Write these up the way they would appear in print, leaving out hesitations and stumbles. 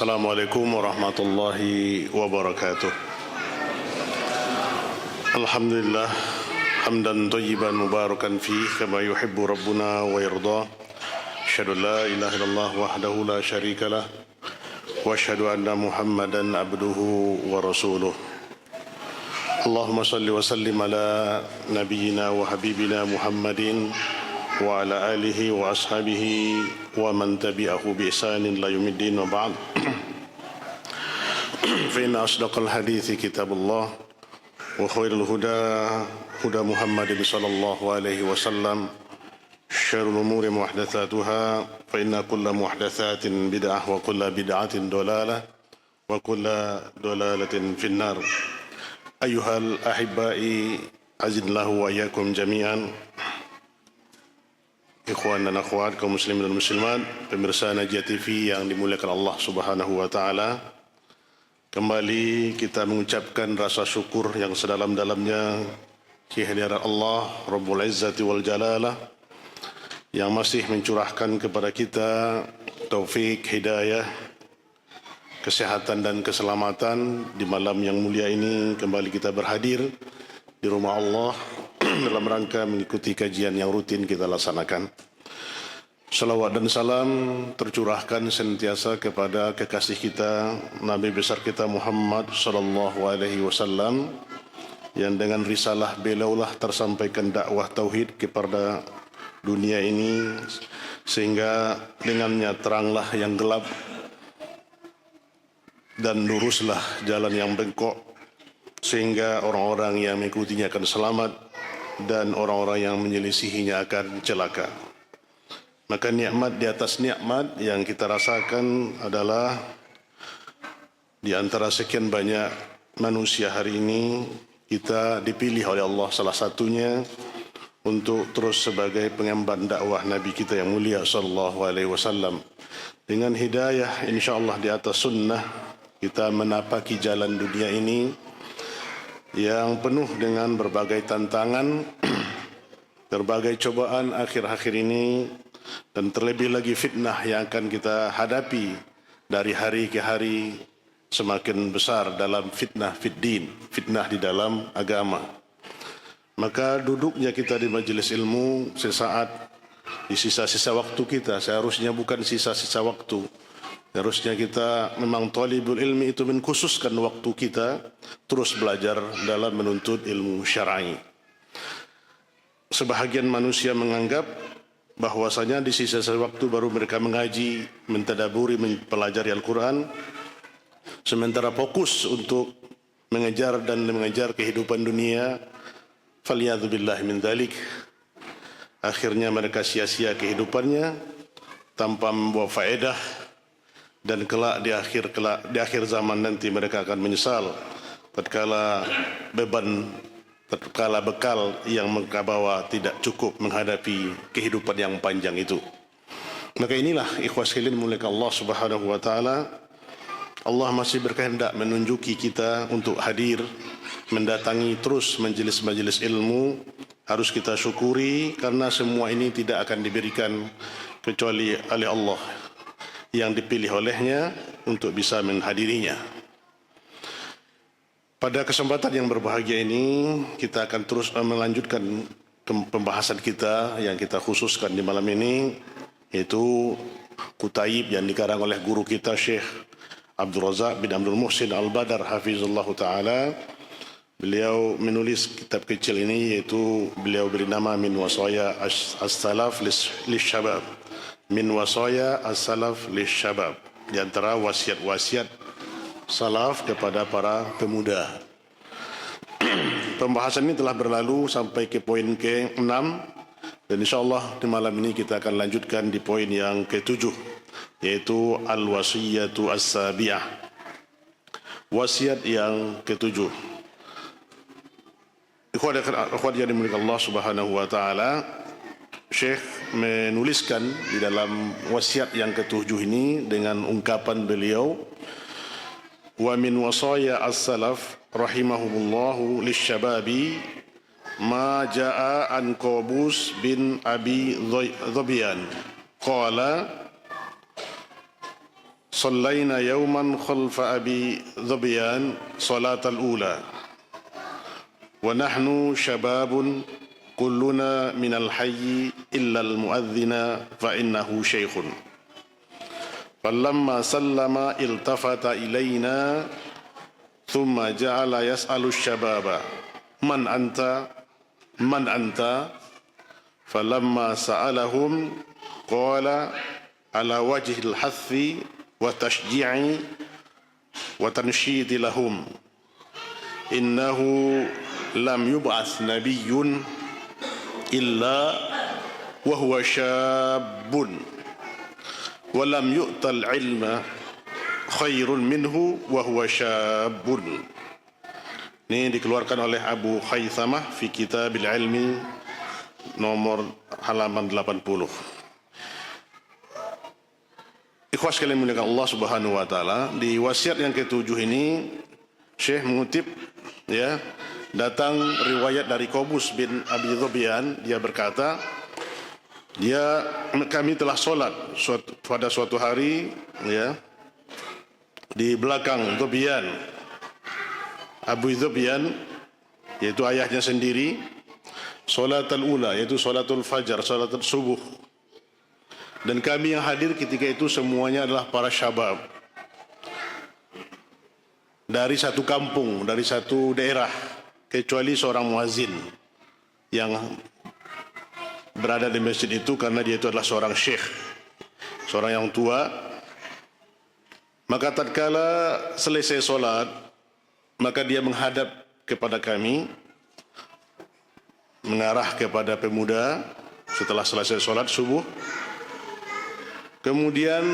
Assalamualaikum warahmatullahi wabarakatuh. Alhamdulillah hamdan thayyiban mubarakan fih kama yuhibbu rabbuna wa yardah. Asyhadu an la ilaha illallah wahdahu la syarika lah wa asyhadu anna Muhammadan abduhu wa rasuluh. Allahumma salli wa sallim ala nabiyyina wa habibina Muhammadin wa ala alihi wa ashabihi wa man tabi'ahu bi ihsanin ila yaumiddin wa ba'd. Fa inna asdaqal hadithi kitabullah wa khairul huda huda Muhammadin sallallahu alaihi wasallam, syarrul umuri muhdatsatuha fa inna kulla muhdatsatin bid'ah wa kulla bid'atin dalalah wa kulla dalalatin finnar. Ayyuhal ahibbai azillahu wa iyyakum jami'an. Ikhwan dan akhwat kaum muslimin dan muslimat, pemirsa Najia TV yang dimuliakan Allah Subhanahu wa taala. Kembali kita mengucapkan rasa syukur yang sedalam-dalamnya kehadiran Allah Rabbul Izzati wal Jalalah yang masih mencurahkan kepada kita taufik, hidayah, kesehatan dan keselamatan di malam yang mulia ini. Kembali kita berhadir di rumah Allah dalam rangka mengikuti kajian yang rutin kita laksanakan. Salawat dan salam tercurahkan senantiasa kepada kekasih kita, Nabi besar kita Muhammad sallallahu alaihi wasallam, yang dengan risalah belaulah tersampaikan dakwah tauhid kepada dunia ini, sehingga dengannya teranglah yang gelap dan luruslah jalan yang bengkok, sehingga orang-orang yang mengikutinya akan selamat dan orang-orang yang menyelisihinya akan celaka. Maka nikmat di atas nikmat yang kita rasakan adalah di antara sekian banyak manusia hari ini, kita dipilih oleh Allah salah satunya untuk terus sebagai pengemban dakwah Nabi kita yang mulia sallallahu alaihi wasallam. Dengan hidayah insyaallah di atas sunnah, kita menapaki jalan dunia ini yang penuh dengan berbagai tantangan, berbagai cobaan akhir-akhir ini, dan terlebih lagi fitnah yang akan kita hadapi dari hari ke hari semakin besar dalam fitnah fiddin, fitnah di dalam agama. Maka duduknya kita di majelis ilmu sesaat di sisa-sisa waktu kita, seharusnya bukan sisa-sisa waktu. Harusnya kita memang talibul ilmi itu mengkhususkan waktu kita terus belajar dalam menuntut ilmu syar'i. Sebahagian manusia menganggap bahwasanya di sisa waktu baru mereka mengaji, mentadaburi, mempelajari Al-Quran, sementara fokus untuk mengejar dan mengejar kehidupan dunia. Faliyadzubillah min dzalik. Akhirnya mereka sia-sia kehidupannya tanpa membawa faedah, dan kelak di akhir zaman nanti mereka akan menyesal tatkala bekal yang mereka bawa tidak cukup menghadapi kehidupan yang panjang itu. Maka inilah ikhwas sekalian muliakan Allah Subhanahu wa taala, Allah masih berkehendak menunjuki kita untuk hadir mendatangi terus majelis-majelis ilmu. Harus kita syukuri karena semua ini tidak akan diberikan kecuali oleh Allah yang dipilih olehnya untuk bisa menghadirinya. Pada kesempatan yang berbahagia ini, kita akan terus melanjutkan pembahasan kita yang kita khususkan di malam ini, yaitu Kutaib yang dikarang oleh guru kita Syekh Abdul Razak bin Abdul Muhsin Al-Badar hafizallahu ta'ala. Beliau menulis kitab kecil ini, yaitu beliau beri nama Min Wasaya As-Salaf Lisyabab. Min Wasaya As-Salaf Lisyabab, di antara wasiat-wasiat salaf kepada para pemuda. Pembahasan ini telah berlalu sampai ke poin ke-6, dan insyaallah di malam ini kita akan lanjutkan di poin yang ke-7, yaitu al-wasiyatu as-sabi'ah, wasiat yang ke-7. Ikhwan yang dimuliakan Allah Subhanahu wa taala, Syekh menuliskan di dalam wasiat yang ke-7 ini dengan ungkapan beliau, wa min wasaya as-salaf rahimahumullahu lisyababi ma jaa an Qabus bin Abi Dhabian qala صلينا يوما خلف أبي ظبيان صلاة الأولى ونحن شباب كلنا من الحي إلا المؤذن فإنه شيخ فلما سلم التفت إلينا ثم جعل يسأل الشباب من أنت فلما سألهم قال على وجه الحث والتشجيع وتنشيد لهم إنه لم يبعث نبي إلا وهو شاب ولم يؤت العلم خير منه وهو شاب. Ini dikeluarkan oleh Abu Khaythamah fi Kitabil Ilmi nomor halaman 80. Ikhwas sekalian muliakan Allah Subhanahu wa taala, di wasiat yang ke-7 ini Syekh mengutip ya, datang riwayat dari Qabus bin Abi Dhubian, dia berkata, kami telah solat pada suatu hari ya di belakang Dhubian, Abu Dhubian yaitu ayahnya sendiri, salatul ula yaitu salatul fajar, salatul subuh. Dan kami yang hadir ketika itu semuanya adalah para syabab dari satu kampung, dari satu daerah, kecuali seorang muazin yang berada di masjid itu karena dia itu adalah seorang syekh, seorang yang tua. Maka tatkala selesai solat, maka dia menghadap kepada kami, mengarah kepada pemuda setelah selesai solat subuh. Kemudian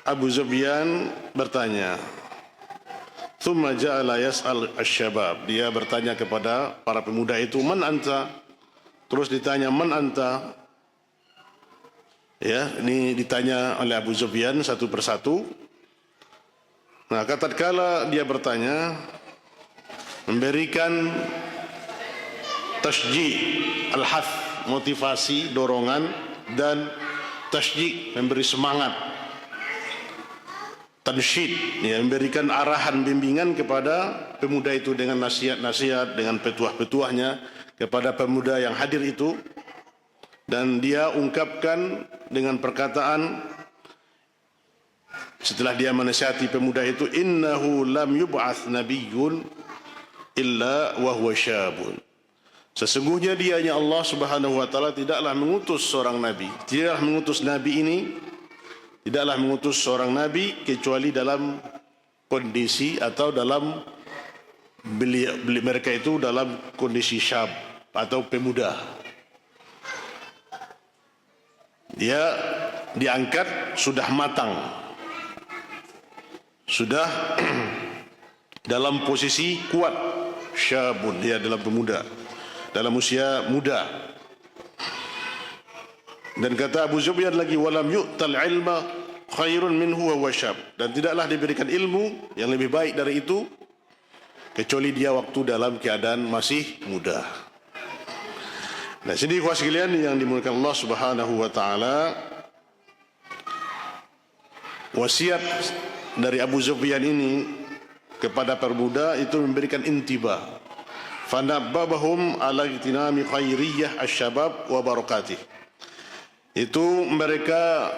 Abu Zubian bertanya, "Tsumma ja'ala yas'al asy-syabab." Dia bertanya kepada para pemuda itu, "Man anta?" Terus ditanya, "Man anta?" Ya, ini ditanya oleh Abu Zubian satu persatu. Nah, tatkala dia bertanya, memberikan tasji' al-hath, motivasi, dorongan, dan tasji', memberi semangat, tansyid, ya, memberikan arahan bimbingan kepada pemuda itu dengan nasihat-nasihat, dengan petuah-petuahnya kepada pemuda yang hadir itu. Dan dia ungkapkan dengan perkataan setelah dia menasihati pemuda itu, "Innahu lam yub'ats nabiyyun illa wa huwa syabun." Sesungguhnya dianya Allah Subhanahu wa taala tidaklah mengutus seorang nabi, tidaklah mengutus nabi ini, tidaklah mengutus seorang nabi kecuali dalam kondisi atau dalam mereka itu dalam kondisi syab atau pemuda. Dia diangkat sudah matang, sudah dalam posisi kuat, syabun, dia dalam pemuda, dalam usia muda. Dan kata Abu Zubian lagi, "Walam yu'tal ilma khairun minhu wa huwa syab." Dan tidaklah diberikan ilmu yang lebih baik dari itu kecuali dia waktu dalam keadaan masih muda. Nah, sini kuas sekalian yang dimulakan Allah Subhanahu wa taala, wasiat dari Abu Zubian ini kepada pemuda itu memberikan intibah, fanabbahum ala itinami khairiyah asy-syabab wa barakatih. Itu mereka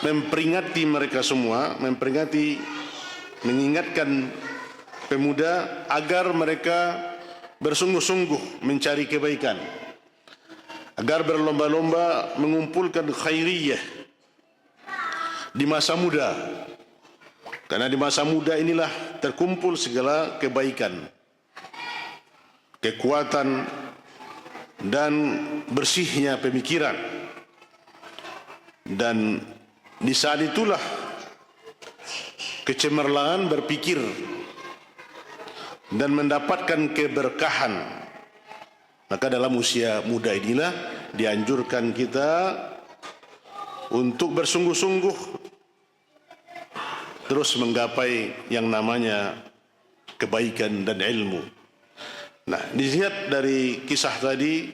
memperingati mereka semua, mengingatkan pemuda agar mereka bersungguh-sungguh mencari kebaikan, agar berlomba-lomba mengumpulkan khairiyah di masa muda. Karena di masa muda inilah terkumpul segala kebaikan, kekuatan, dan bersihnya pemikiran. Dan di saat itulah kecemerlangan berpikir dan mendapatkan keberkahan. Maka dalam usia muda inilah dianjurkan kita untuk bersungguh-sungguh terus menggapai yang namanya kebaikan dan ilmu. Nah, dilihat dari kisah tadi,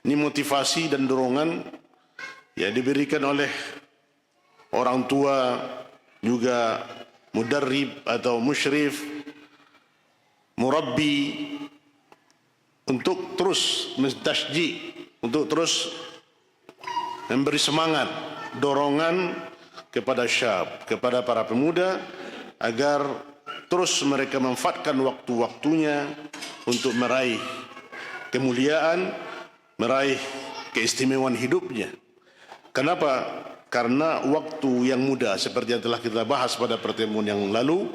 ini motivasi dan dorongan yang diberikan oleh orang tua, juga mudarrib atau musyrif, murabbi, untuk terus mentasji, untuk terus memberi semangat, dorongan kepada syab, kepada para pemuda agar terus mereka memanfaatkan waktu-waktunya untuk meraih kemuliaan, meraih keistimewaan hidupnya. Kenapa? Karena waktu yang muda seperti yang telah kita bahas pada pertemuan yang lalu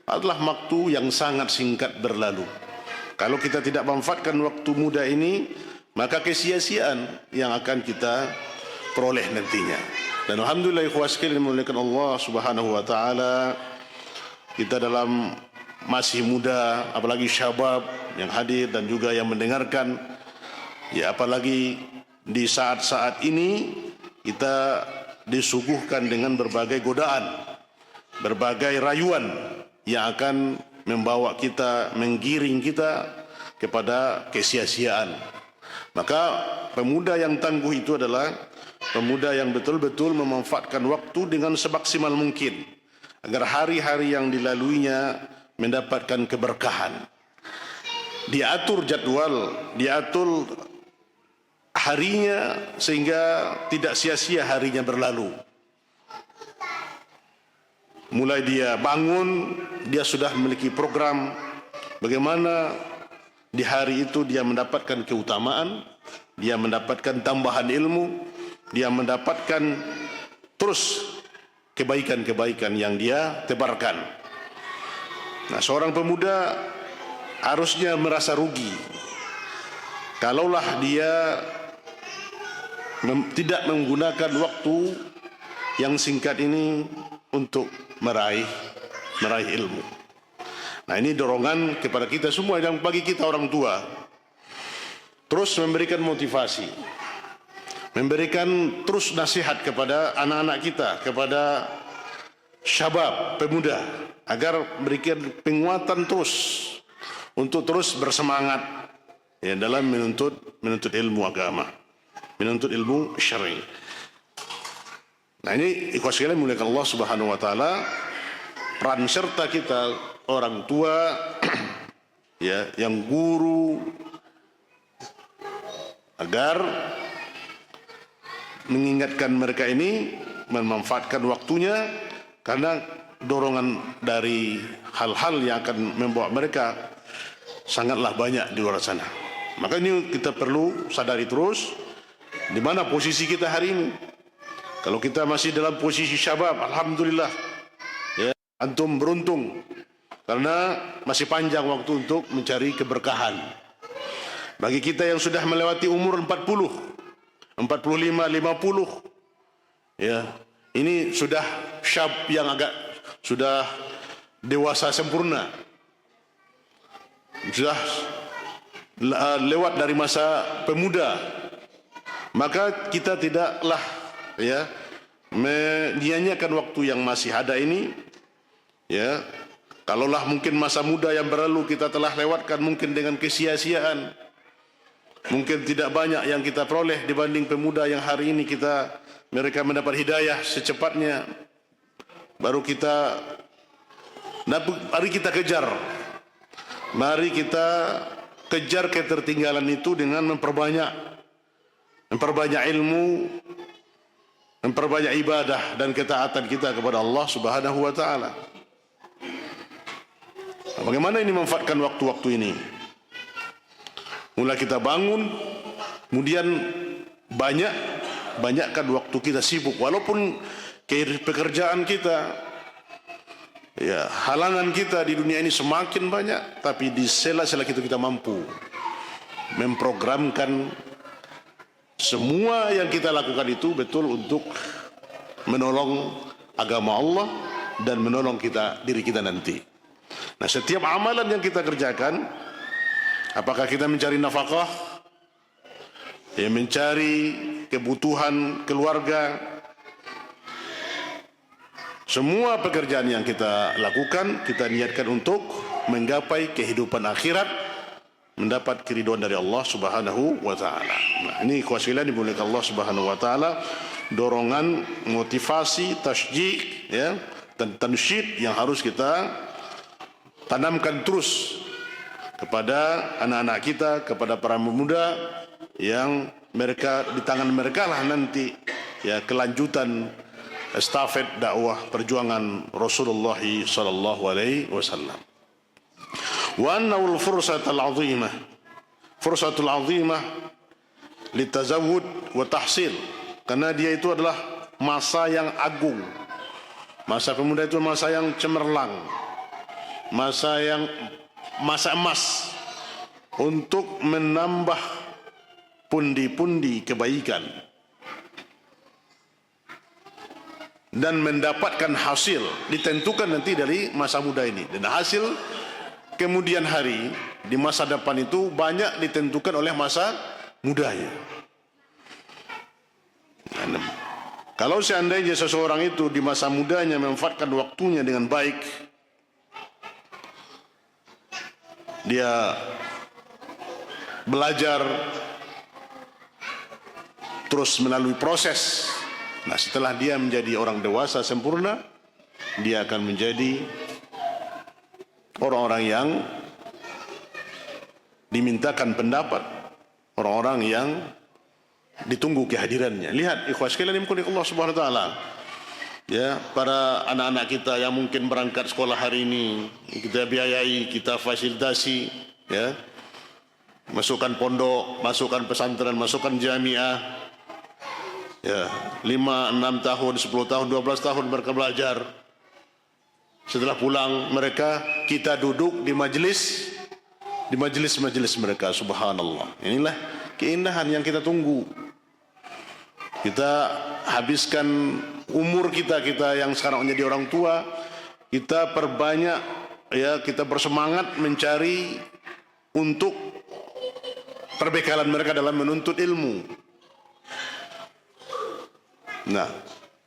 adalah waktu yang sangat singkat berlalu. Kalau kita tidak memanfaatkan waktu muda ini, maka kesia-siaan yang akan kita peroleh nantinya. Dan alhamdulillah ikhwah sekalian dimuliakan Allah Subhanahu wa taala, kita dalam masih muda, apalagi syabab yang hadir dan juga yang mendengarkan, ya apalagi di saat-saat ini kita disuguhkan dengan berbagai godaan, berbagai rayuan yang akan membawa kita, menggiring kita kepada kesia-siaan. Maka pemuda yang tangguh itu adalah pemuda yang betul-betul memanfaatkan waktu dengan semaksimal mungkin agar hari-hari yang dilaluinya mendapatkan keberkahan. Diatur jadwal, diatur harinya sehingga tidak sia-sia harinya berlalu. Mulai dia bangun, dia sudah memiliki program bagaimana di hari itu dia mendapatkan keutamaan, dia mendapatkan tambahan ilmu, dia mendapatkan terus kebaikan-kebaikan yang dia tebarkan. Nah, seorang pemuda harusnya merasa rugi kalaulah dia tidak menggunakan waktu yang singkat ini untuk meraih ilmu. Nah, ini dorongan kepada kita semua dan bagi kita orang tua terus memberikan motivasi, memberikan terus nasihat kepada anak-anak kita, kepada syabab, pemuda, agar berikan penguatan terus untuk terus bersemangat ya, dalam menuntut ilmu agama, menuntut ilmu syar'i. Nah, ini ikhwah sekalian muliakan Allah Subhanahu wa taala, peran serta kita orang tua ya, yang guru, agar mengingatkan mereka ini memanfaatkan waktunya, karena dorongan dari hal-hal yang akan membawa mereka sangatlah banyak di luar sana. Maka ini kita perlu sadari terus di mana posisi kita hari ini. Kalau kita masih dalam posisi syabab, alhamdulillah ya, antum beruntung karena masih panjang waktu untuk mencari keberkahan. Bagi kita yang sudah melewati umur 40, 45, 50 ya, ini sudah syab yang agak sudah dewasa sempurna, sudah lewat dari masa pemuda, maka kita tidaklah ya menyia-nyiakan waktu yang masih ada ini ya. Kalaulah mungkin masa muda yang berlalu kita telah lewatkan mungkin dengan kesia-siaan, mungkin tidak banyak yang kita peroleh dibanding pemuda yang hari ini mereka mendapat hidayah secepatnya. Baru mari kita kejar, mari kita kejar ketertinggalan itu dengan memperbanyak ilmu, memperbanyak ibadah dan ketaatan kita kepada Allah Subhanahu wa taala. Bagaimana ini memanfaatkan waktu-waktu ini? Mulai kita bangun, kemudian banyakkan waktu kita sibuk, walaupun pekerjaan kita ya, halangan kita di dunia ini semakin banyak, tapi di sela-sela kita mampu memprogramkan semua yang kita lakukan itu betul untuk menolong agama Allah dan menolong diri kita nanti. Nah, setiap amalan yang kita kerjakan, apakah kita mencari nafkah, ya, mencari kebutuhan keluarga, semua pekerjaan yang kita lakukan kita niatkan untuk menggapai kehidupan akhirat, mendapat keridhaan dari Allah Subhanahu wa taala. Nah, ini kuasa dimuliakan Allah Subhanahu wa taala. dorongan, motivasi, tasjik, ya, dan tansyid yang harus kita tanamkan terus kepada anak-anak kita, kepada para pemuda yang mereka di tangan mereka lah nanti ya kelanjutan estafet dakwah perjuangan Rasulullah sallallahu alaihi wasallam. Wa annal fursatul azimah litazawwud wa tahsil, karena dia itu adalah masa yang agung. Masa pemuda itu masa yang cemerlang, masa emas untuk menambah pundi-pundi kebaikan dan mendapatkan hasil ditentukan nanti dari masa muda ini, dan hasil kemudian hari di masa depan itu banyak ditentukan oleh masa mudanya. Kalau seandainya seseorang itu di masa mudanya memanfaatkan waktunya dengan baik, dia belajar terus melalui proses. Nah, setelah dia menjadi orang dewasa sempurna, dia akan menjadi orang-orang yang dimintakan pendapat, orang-orang yang ditunggu kehadirannya. Lihat ikhwas sekalian dimulai Allah Subhanahu wa taala. Ya, para anak-anak kita yang mungkin berangkat sekolah hari ini, kita biayai, kita fasilitasi, ya. Masukkan pondok, masukkan pesantren, masukkan jamiah. Ya, 5, 6 tahun, 10 tahun, 12 tahun mereka belajar. Setelah pulang mereka, kita duduk di majelis mereka. Subhanallah. Inilah keindahan yang kita tunggu. Kita habiskan umur kita yang sekarang menjadi orang tua, kita perbanyak, ya, kita bersemangat mencari untuk perbekalan mereka dalam menuntut ilmu. Nah,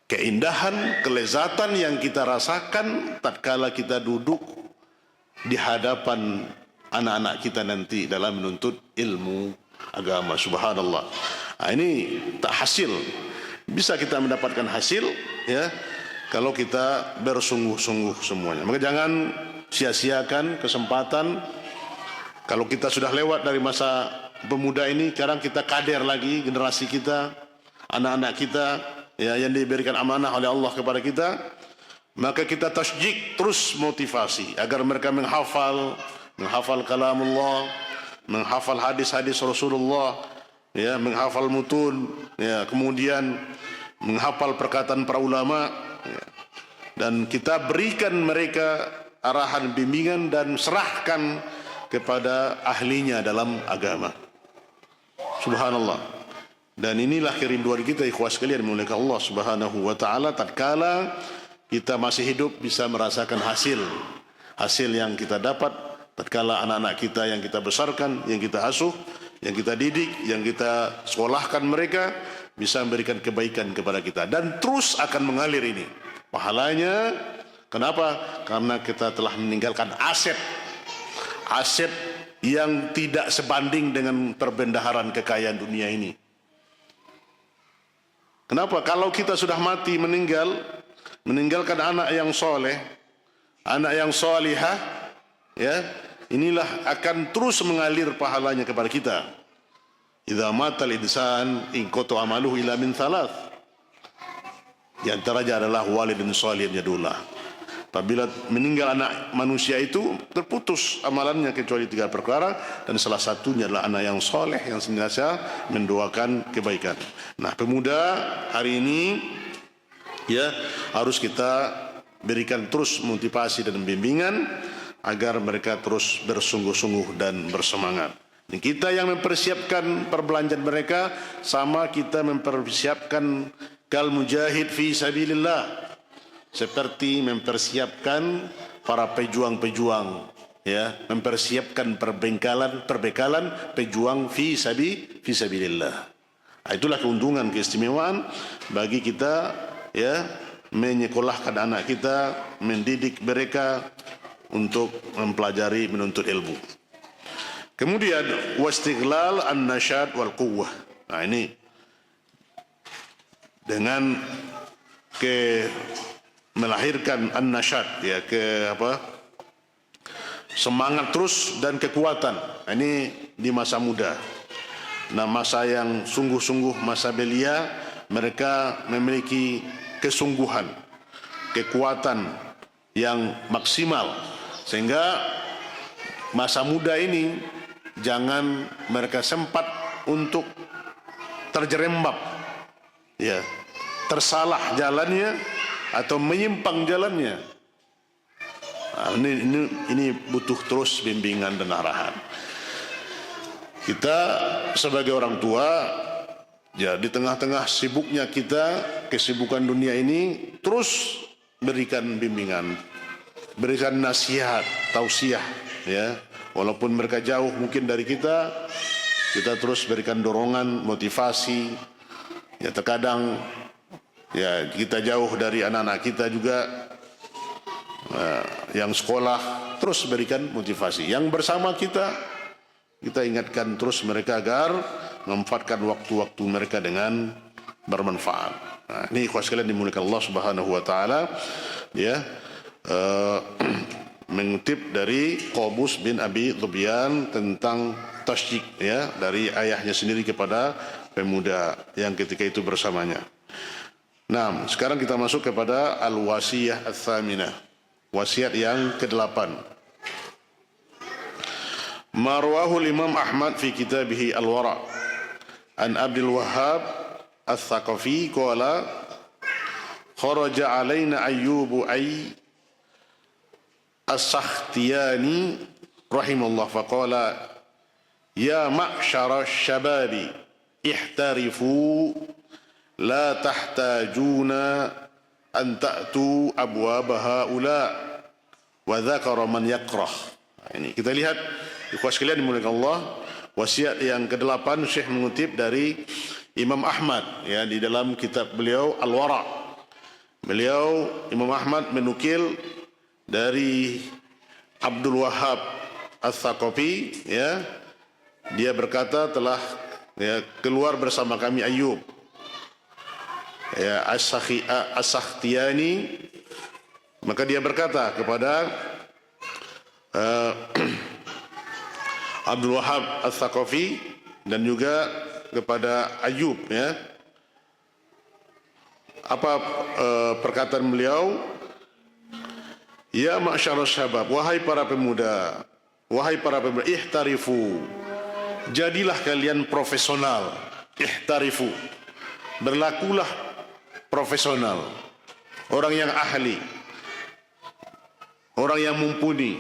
keindahan, kelezatan yang kita rasakan tatkala kita duduk di hadapan anak-anak kita nanti dalam menuntut ilmu agama. Subhanallah. Nah, ini tak hasil. Bisa kita mendapatkan hasil, ya, kalau kita bersungguh-sungguh semuanya. Maka jangan sia-siakan kesempatan. Kalau kita sudah lewat dari masa pemuda ini, sekarang kita kader lagi generasi kita, anak-anak kita, ya, yang diberikan amanah oleh Allah kepada kita. Maka kita tasjik, terus motivasi agar mereka menghafal kalamullah, menghafal hadis-hadis Rasulullah, ya, menghafal mutun, ya, kemudian menghafal perkataan para ulama, ya, dan kita berikan mereka arahan bimbingan dan serahkan kepada ahlinya dalam agama. Subhanallah. Dan inilah kerinduan kita ikhwas sekalian dimuliakan Allah Subhanahu wa taala, tatkala kita masih hidup bisa merasakan hasil yang kita dapat tatkala anak-anak kita yang kita besarkan, yang kita asuh, yang kita didik, yang kita sekolahkan mereka bisa memberikan kebaikan kepada kita, dan terus akan mengalir ini pahalanya. Kenapa? Karena kita telah meninggalkan aset yang tidak sebanding dengan perbendaharaan kekayaan dunia ini. Kenapa? Kalau kita sudah mati, meninggalkan anak yang soleh, anak yang solihah, ya, inilah akan terus mengalir pahalanya kepada kita. Idza matal insan in qata amaluhu ila min thalath. Di antaranya adalah walidun shalihun yadullah. Apabila meninggal anak manusia itu, terputus amalannya kecuali 3 perkara, dan salah satunya adalah anak yang soleh yang senantiasa mendoakan kebaikan. Nah, pemuda hari ini, ya, harus kita berikan terus motivasi dan bimbingan agar mereka terus bersungguh-sungguh dan bersemangat. Dan kita yang mempersiapkan perbelanjaan mereka sama kita mempersiapkan kal mujahid fi sabilillah, seperti mempersiapkan para pejuang-pejuang, ya, mempersiapkan perbekalan pejuang fi sabilillah. Itulah keuntungan, keistimewaan bagi kita, ya, menyekolahkan anak kita, mendidik mereka untuk mempelajari, menuntut ilmu. Kemudian wastighlal an-nasyad wal quwwah. Nah, ini dengan melahirkan an-nasyad, ya, semangat terus dan kekuatan. Ini di masa muda. Nah, masa yang sungguh-sungguh, masa belia, mereka memiliki kesungguhan, kekuatan yang maksimal, sehingga masa muda ini jangan mereka sempat untuk terjerembab, ya, tersalah jalannya atau menyimpang jalannya. Nah, ini butuh terus bimbingan dan arahan. Kita sebagai orang tua, ya, di tengah-tengah sibuknya kita, kesibukan dunia ini, terus berikan bimbingan, berikan nasihat, tausiah, ya, walaupun mereka jauh mungkin dari kita terus berikan dorongan, motivasi. Ya, terkadang, ya, kita jauh dari anak-anak kita juga, yang sekolah, terus berikan motivasi. Yang bersama kita ingatkan terus mereka agar memanfaatkan waktu-waktu mereka dengan bermanfaat. Nah, ini ikhwas sekalian dimuliakan Allah Subhanahu wa taala, ya, mengutip dari Qabus bin Abi Dhubyan tentang tasyik, ya, dari ayahnya sendiri kepada pemuda yang ketika itu bersamanya. Nah, sekarang kita masuk kepada al-wasiyah ats-tsaminah, wasiat yang ke-8. Marwahu Imam Ahmad fi kitabih Al-Wara' an Abdul Wahhab Ats-Tsaqafi qala kharaja alaina Ayyub As-Sakhtiyani rahimahullah faqala ya ma'syara asy-syababi ihtarifu la tahtajuna an ta'tu abwaba haula wa dzakara man yakrah. Ini kita lihat, ikhwas sekalian dimuliakan Allah, wasiat yang ke-8 Syekh mengutip dari Imam Ahmad, ya, di dalam kitab beliau Al-Wara'. Beliau Imam Ahmad menukil dari Abdul Wahhab Ats-Tsaqafi, ya, dia berkata telah, ya, keluar bersama kami Ayyub, ya, As-Sakhtiyani, maka dia berkata kepada Abdul Wahhab Ats-Tsaqafi dan juga kepada Ayyub, ya, apa perkataan beliau? Ya ma'syarus syabab, wahai para pemuda, ihtarifu, jadilah kalian profesional. Ihtarifu, berlakulah profesional, orang yang ahli, orang yang mumpuni.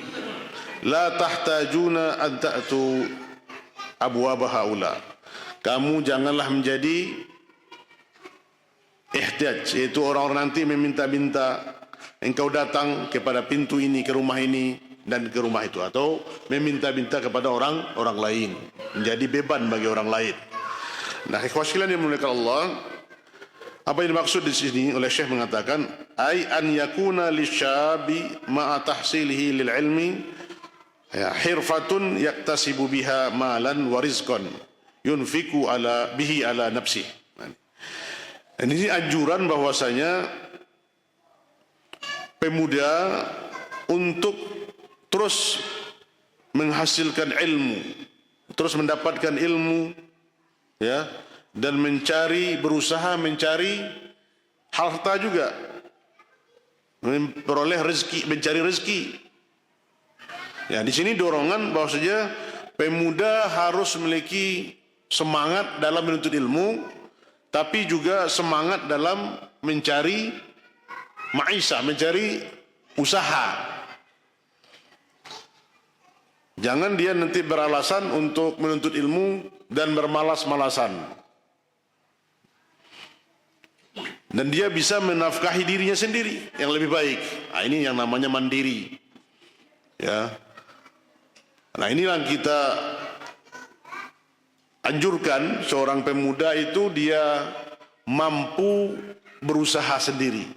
La tahtajuna an ta'tu abwaba haula, kamu janganlah menjadi ihtiyaj, yaitu orang-orang nanti meminta-minta engkau datang kepada pintu ini, ke rumah ini dan ke rumah itu, atau meminta-minta kepada orang lain, menjadi beban bagi orang lain. Nah, ikhwas sekalian yang dimuliakan Allah, apa yang dimaksud di sini oleh Syekh mengatakan, ai an yakuna lisyabi ma'a tahsilihi lil ilmi, ya, hirfatun yaktasibu biha malan wa rizqan yunfiku bihi ala nafsih. Dan ini anjuran bahwasanya pemuda untuk terus menghasilkan ilmu, terus mendapatkan ilmu, ya, dan berusaha mencari harta juga, memperoleh rezeki, mencari rezeki. Ya, di sini dorongan bahwasanya pemuda harus memiliki semangat dalam menuntut ilmu, tapi juga semangat dalam mencari ma'isah, mencari usaha. Jangan dia nanti beralasan untuk menuntut ilmu dan bermalas-malasan, dan dia bisa menafkahi dirinya sendiri yang lebih baik. Nah, ini yang namanya mandiri, ya. Nah, inilah yang kita anjurkan, seorang pemuda itu dia mampu berusaha sendiri.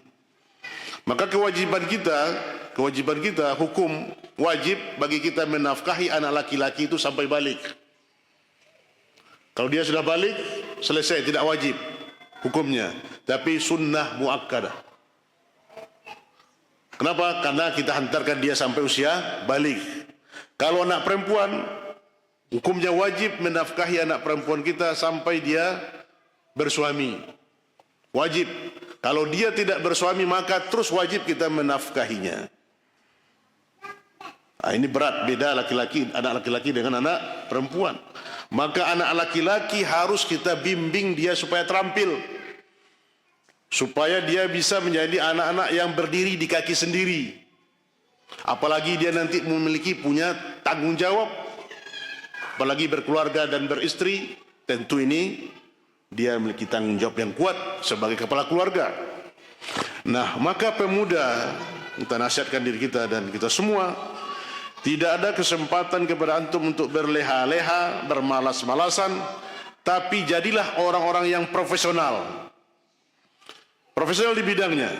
Maka kewajiban kita, hukum wajib bagi kita menafkahi anak laki-laki itu sampai balik. Kalau dia sudah balik, selesai, tidak wajib. hukumnya, tapi sunnah muakkadah. Kenapa? Karena kita hantarkan dia sampai usia balik. Kalau anak perempuan, hukumnya wajib menafkahi anak perempuan kita sampai dia bersuami. Wajib. Kalau dia tidak bersuami, maka terus wajib kita menafkahinya. Nah, ini berat, beda laki-laki, anak laki-laki dengan anak perempuan. Maka anak laki-laki harus kita bimbing dia supaya terampil, supaya dia bisa menjadi anak-anak yang berdiri di kaki sendiri. Apalagi dia nanti punya tanggung jawab, apalagi berkeluarga dan beristri, tentu ini dia memiliki tanggung jawab yang kuat sebagai kepala keluarga. Nah, maka pemuda, kita nasihatkan diri kita dan kita semua, tidak ada kesempatan kepada antum untuk berleha-leha, bermalas-malasan, tapi jadilah orang-orang yang profesional. Profesional di bidangnya.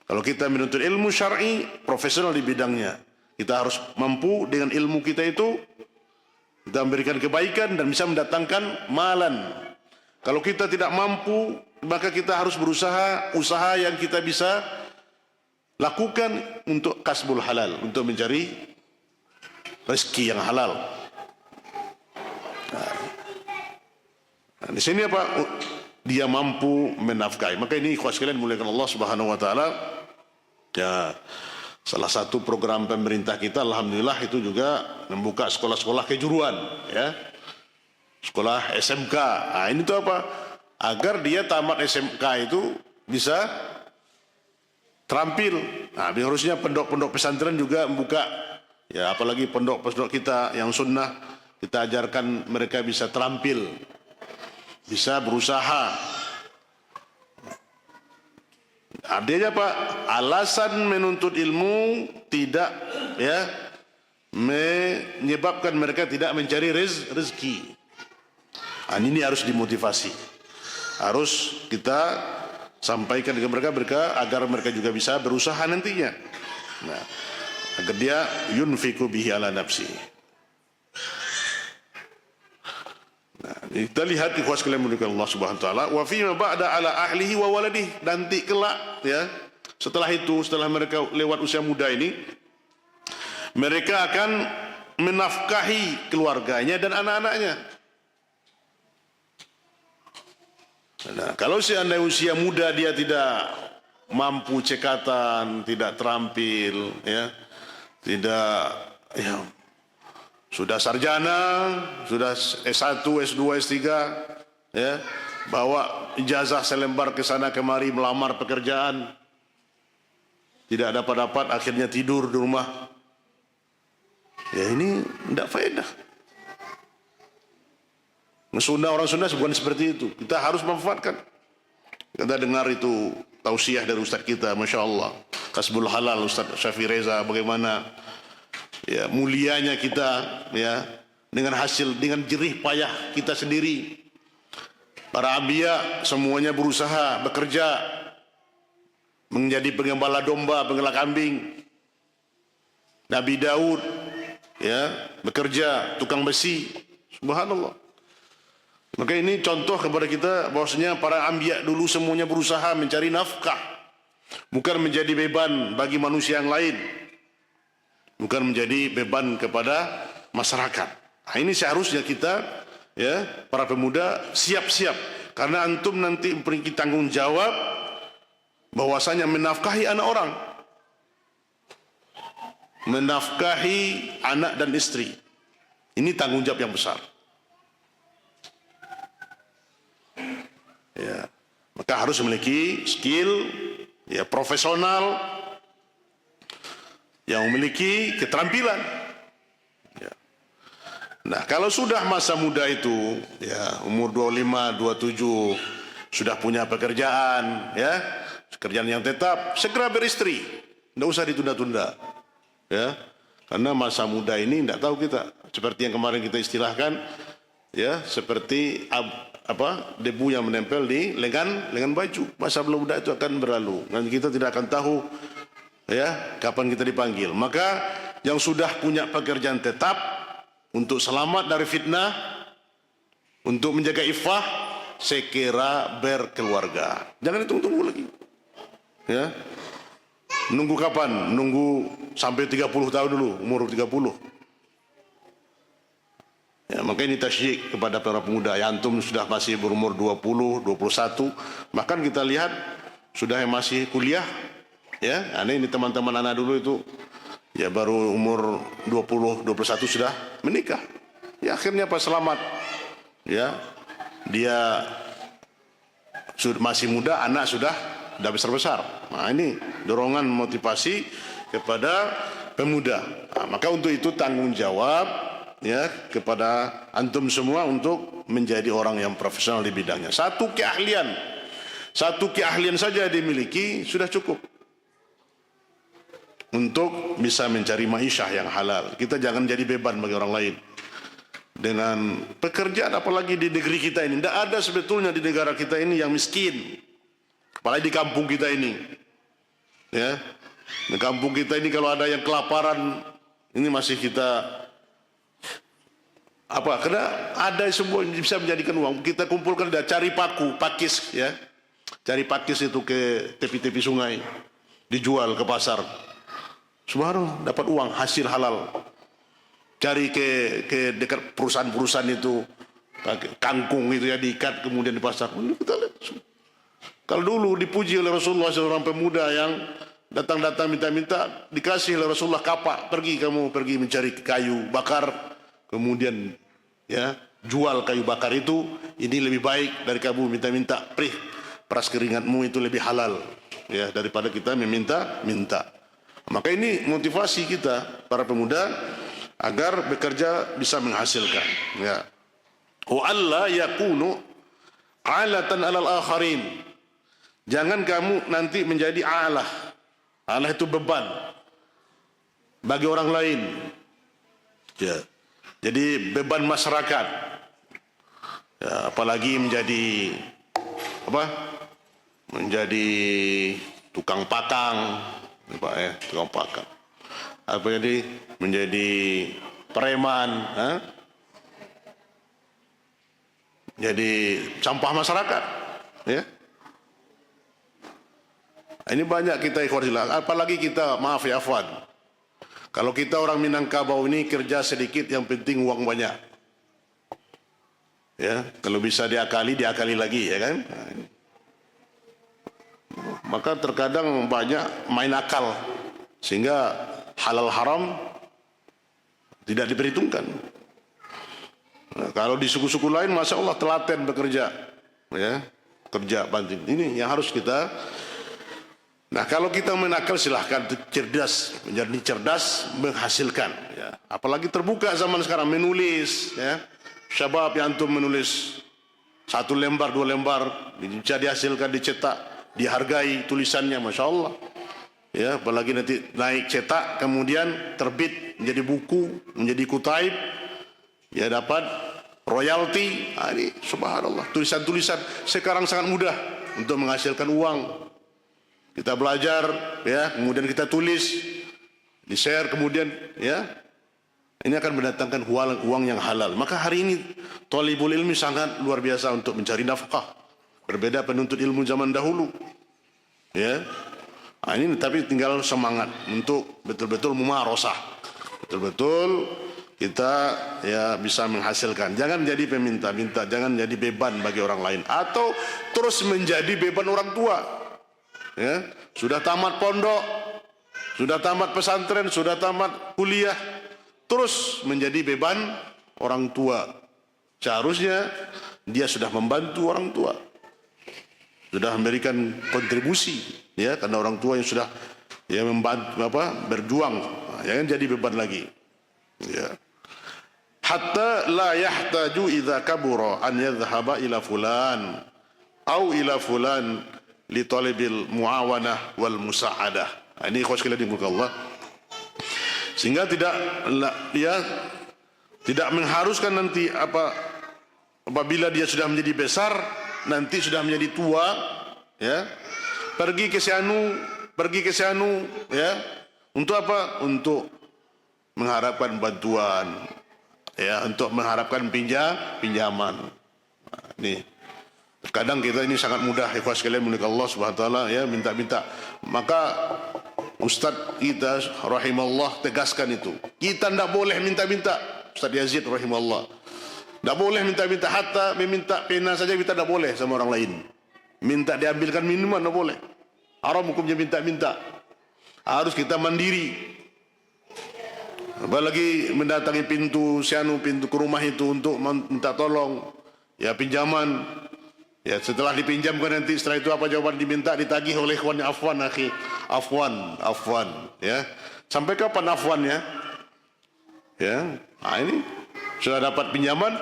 Kalau kita menuntut ilmu syar'i, profesional di bidangnya. Kita harus mampu dengan ilmu kita itu, kita memberikan kebaikan dan bisa mendatangkan malan. Kalau kita tidak mampu, maka kita harus berusaha, usaha yang kita bisa lakukan untuk kasbul halal, untuk mencari rezeki yang halal. Nah, di sini apa? Dia mampu menafkahi. Maka ini ikhwas sekalian muliakan Allah Subhanahu wa taala. Ya, salah satu program pemerintah kita alhamdulillah itu juga membuka sekolah-sekolah kejuruan, ya. Sekolah SMK. Nah, ini tuh apa? Agar dia tamat SMK itu bisa terampil. Nah, harusnya pondok-pondok pesantren juga membuka, ya, apalagi pondok-pondok kita yang sunnah, kita ajarkan mereka bisa terampil, bisa berusaha. Artinya Pak, alasan menuntut ilmu tidak, ya, menyebabkan mereka tidak mencari rezeki. Ini harus dimotivasi, harus kita sampaikan ke mereka agar mereka juga bisa berusaha nantinya. Nah, agar dia yunfiku bihi ala nafsi. Nah, kita lihat ikhwas sekalian muliakan Allah Subhanahu wa taala, wa fi ma ba'da ala ahlihi wa waladihi, nanti kelak, ya, setelah itu, setelah mereka lewat usia muda ini, mereka akan menafkahi keluarganya dan anak-anaknya. Nah, kalau seandainya usia muda dia tidak mampu cekatan, tidak terampil, ya, tidak, ya, sudah sarjana, sudah S1, S2, S3, ya, bawa ijazah selembar ke sana kemari melamar pekerjaan, tidak dapat, akhirnya tidur di rumah. Ya, ini tidak faedah. Sunnah, orang sunnah bukan seperti itu. Kita harus memanfaatkan. Kita dengar itu tausiah dari Ustaz kita, Masya Allah, Kasbul Halal, Ustaz Syafi Reza, bagaimana, ya, mulianya kita, ya, dengan hasil, dengan jerih payah kita sendiri. Para anbiya semuanya berusaha, bekerja, menjadi pengembala domba, pengembala kambing. Nabi Daud, ya, bekerja, tukang besi. Subhanallah. Maka ini contoh kepada kita bahwasanya para anbiya dulu semuanya berusaha mencari nafkah, bukan menjadi beban bagi manusia yang lain, bukan menjadi beban kepada masyarakat. Nah, ini seharusnya kita, ya, para pemuda siap-siap, karena antum nanti memiliki tanggung jawab bahwasanya menafkahi anak orang, menafkahi anak dan istri. Ini tanggung jawab yang besar. Ya, maka harus memiliki skill, ya, profesional yang memiliki keterampilan. Ya. Nah, kalau sudah masa muda itu, ya, umur 25, 27, sudah punya pekerjaan, ya, pekerjaan yang tetap, segera beristri, tidak usah ditunda-tunda, ya, karena masa muda ini tidak tahu kita, seperti yang kemarin kita istilahkan, ya, seperti debu yang menempel di lengan baju. Masa muda itu akan berlalu dan kita tidak akan tahu, ya, kapan kita dipanggil. Maka yang sudah punya pekerjaan tetap, untuk selamat dari fitnah, untuk menjaga iffah, sekira berkeluarga. Jangan ditunggu-tunggu lagi. Ya. Nunggu kapan? Nunggu sampai 30 tahun dulu, umur 30. Ya, maka ini tasyik kepada para pemuda. Ya, antum sudah masih berumur 20, 21. Bahkan kita lihat sudah yang masih kuliah. Ya, ini teman-teman anak dulu itu ya baru umur 20, 21 sudah menikah. Ya akhirnya pas selamat. Ya, dia masih muda, anak sudah besar-besar. Nah, ini dorongan motivasi kepada pemuda. Nah, maka untuk itu tanggung jawab ya kepada antum semua untuk menjadi orang yang profesional di bidangnya. Satu keahlian saja dimiliki sudah cukup untuk bisa mencari ma'isyah yang halal. Kita jangan jadi beban bagi orang lain dengan pekerjaan, apalagi di negeri kita ini. Tidak ada sebetulnya di negara kita ini yang miskin, apalagi di kampung kita ini. Ya, di kampung kita ini kalau ada yang kelaparan, ini masih kita karena ada semua yang bisa menjadikan uang. Kita kumpulkan, cari pakis ya, cari pakis itu ke tepi-tepi sungai, dijual ke pasar. Subhanallah, dapat uang hasil halal. Cari ke dekat perusahaan-perusahaan itu, kangkung itu ya diikat kemudian di pasar. Ini kita lihat. Kalau dulu dipuji oleh Rasulullah seorang pemuda yang datang-datang minta-minta, dikasih oleh Rasulullah kapak, pergi mencari kayu bakar, kemudian ya jual kayu bakar itu, ini lebih baik dari kamu minta-minta, peras keringatmu itu lebih halal ya daripada kita meminta-minta. Maka ini motivasi kita para pemuda agar bekerja bisa menghasilkan. Ya. Wa alla yakunu alatan alal akharin. Jangan kamu nanti menjadi alah. Alah itu beban bagi orang lain. Ya. Jadi beban masyarakat. Ya, apalagi menjadi menjadi tukang pakang. Tukang pakang. Jadi menjadi preman, jadi sampah masyarakat, ya. Ini banyak kita ikhwanillah, apalagi kita maaf ya Afwan. Kalau kita orang Minangkabau ini kerja sedikit, yang penting uang banyak. Ya, kalau bisa diakali lagi, ya kan? Maka terkadang banyak main akal sehingga halal haram tidak diperhitungkan. Nah, kalau di suku-suku lain, masya Allah telaten bekerja, ya, kerja banting. Ini yang harus kita. Nah, kalau kita menakal silahkan cerdas, menjadi cerdas menghasilkan. Ya. Apalagi terbuka zaman sekarang menulis, ya, syabab yang antum menulis 1 lembar 2 lembar bisa dihasilkan, dicetak, dihargai tulisannya, masya Allah. Ya, apalagi nanti naik cetak, kemudian terbit menjadi buku, menjadi kutaib, ya dapat royalti. Ini subhanallah, tulisan-tulisan sekarang sangat mudah untuk menghasilkan uang. Kita belajar, ya, kemudian kita tulis, di-share, kemudian, ya, ini akan mendatangkan uang yang halal. Maka hari ini thalibul ilmi sangat luar biasa untuk mencari nafkah. Berbeda penuntut ilmu zaman dahulu, ya. Nah, ini tapi tinggal semangat untuk betul-betul mumarosah, betul-betul kita ya bisa menghasilkan. Jangan jadi peminta-minta, jangan jadi beban bagi orang lain, atau terus menjadi beban orang tua. Ya, sudah tamat pondok, sudah tamat pesantren, sudah tamat kuliah, terus menjadi beban orang tua. Seharusnya dia sudah membantu orang tua, sudah memberikan kontribusi, ya, karena orang tua yang sudah ya membantu berjuang, jangan jadi beban lagi. Ya. Hatta la yahtaju idza kabura an yadhhaba ila fulan au ila fulan li talibil muawanah wal musa'adah. Ini ikhwas sekalian dimurka Allah. Sehingga tidak mengharuskan nanti apabila dia sudah menjadi besar, nanti sudah menjadi tua, ya, pergi ke sianu, ya, untuk apa? Untuk mengharapkan bantuan, ya, untuk mengharapkan pinjaman. Nah, ini Kadang kita ini sangat mudah, ikhwas sekalian mulia Allah Subhanahu wa taala, ya, minta-minta. Maka Ustaz kita rahimahullah tegaskan itu. Kita tidak boleh minta-minta. Ustaz Yazid rahimahullah. Tidak boleh minta-minta, hatta meminta pena saja kita tidak boleh sama orang lain. Minta diambilkan minuman tidak boleh. Haram hukumnya minta-minta. Harus kita mandiri. Apalagi mendatangi pintu ke rumah itu untuk minta tolong, ya, pinjaman. Ya, setelah dipinjamkan nanti setelah itu apa jawaban diminta, ditagih oleh kawannya, afwan akhi, afwan, ya. Sampai kapan afwannya? Ya, nah ini sudah dapat pinjaman,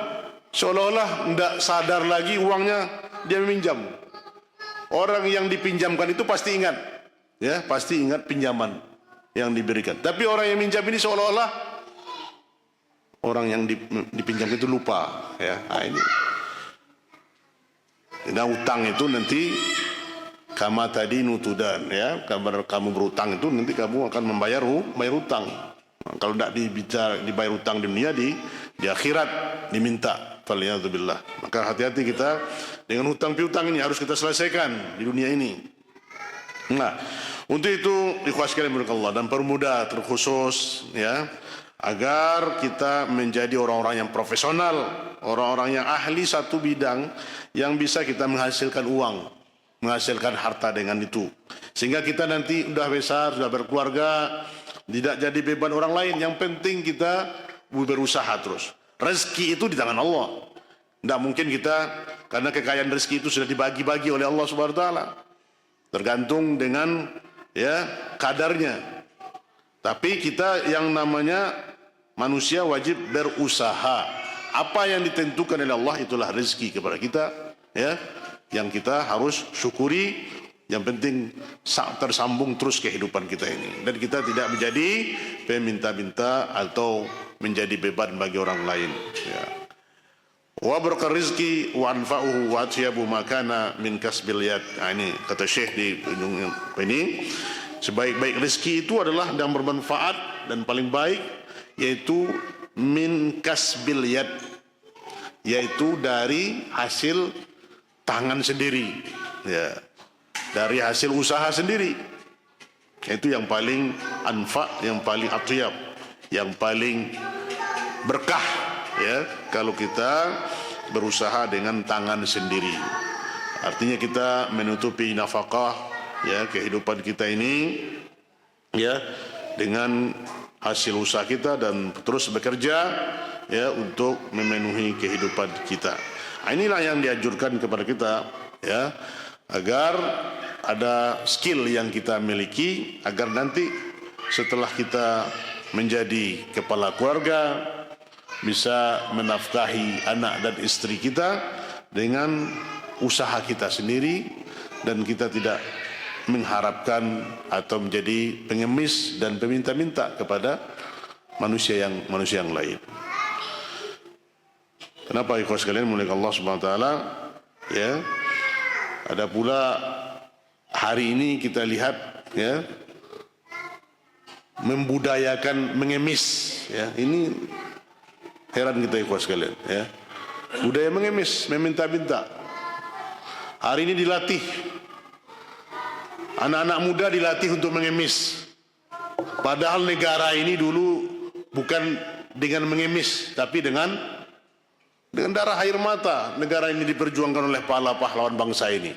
seolah-olah tidak sadar lagi uangnya dia meminjam. Orang yang dipinjamkan itu pasti ingat, ya, pasti ingat pinjaman yang diberikan. Tapi orang yang minjam ini seolah-olah orang yang dipinjam itu lupa, ya. Nah, ini. Nah, utang itu nanti kama tadi nutudan, ya, kamu berutang itu nanti kamu akan membayar utang. Nah, kalau tidak dibayar utang di dunia, di akhirat diminta. Faliyadzubillah. Maka hati-hati kita dengan hutang piutang ini, harus kita selesaikan di dunia ini. Nah, untuk itu ikhwas sekalian Allah dan permudah terkhusus, ya, agar kita menjadi orang-orang yang profesional, orang-orang yang ahli satu bidang yang bisa kita menghasilkan uang, menghasilkan harta dengan itu. Sehingga kita nanti sudah besar, sudah berkeluarga, tidak jadi beban orang lain. Yang penting kita berusaha terus. Rezeki itu di tangan Allah. Tidak mungkin kita, karena kekayaan rezeki itu sudah dibagi-bagi oleh Allah Subhanahu wa taala. Tergantung dengan, ya, kadarnya. Tapi kita yang namanya manusia wajib berusaha. Apa yang ditentukan oleh Allah itulah rezeki kepada kita, ya, yang kita harus syukuri. Yang penting tersambung terus kehidupan kita ini, dan kita tidak menjadi peminta-minta atau menjadi beban bagi orang lain, ya. Wa barakar rizki wa anfa'uhu wa atyabu makana min kasbil yad. Nah, ini kata Syekh di ujung ini, sebaik-baik rezeki itu adalah yang bermanfaat dan paling baik, yaitu min kasbil yad, yaitu dari hasil tangan sendiri, ya, dari hasil usaha sendiri. Itu yang paling anfa, yang paling atyab, yang paling berkah, ya, kalau kita berusaha dengan tangan sendiri. Artinya kita menutupi nafkah, ya, kehidupan kita ini, ya, dengan hasil usaha kita dan terus bekerja, ya, untuk memenuhi kehidupan kita. Nah, inilah yang dianjurkan kepada kita, ya, agar ada skill yang kita miliki, agar nanti setelah kita menjadi kepala keluarga bisa menafkahi anak dan istri kita dengan usaha kita sendiri, dan kita tidak mengharapkan atau menjadi pengemis dan peminta-minta kepada manusia yang lain. Kenapa ikhwas sekalian mulia Allah Subhanahu wa taala, ya? Ada pula hari ini kita lihat, ya, membudayakan mengemis, ya. Ini heran kita ikhwas sekalian, ya. Budaya mengemis, meminta-minta. Hari ini dilatih. Anak-anak muda dilatih untuk mengemis. Padahal negara ini dulu bukan dengan mengemis, tapi dengan darah air mata negara ini diperjuangkan oleh para pahlawan bangsa ini.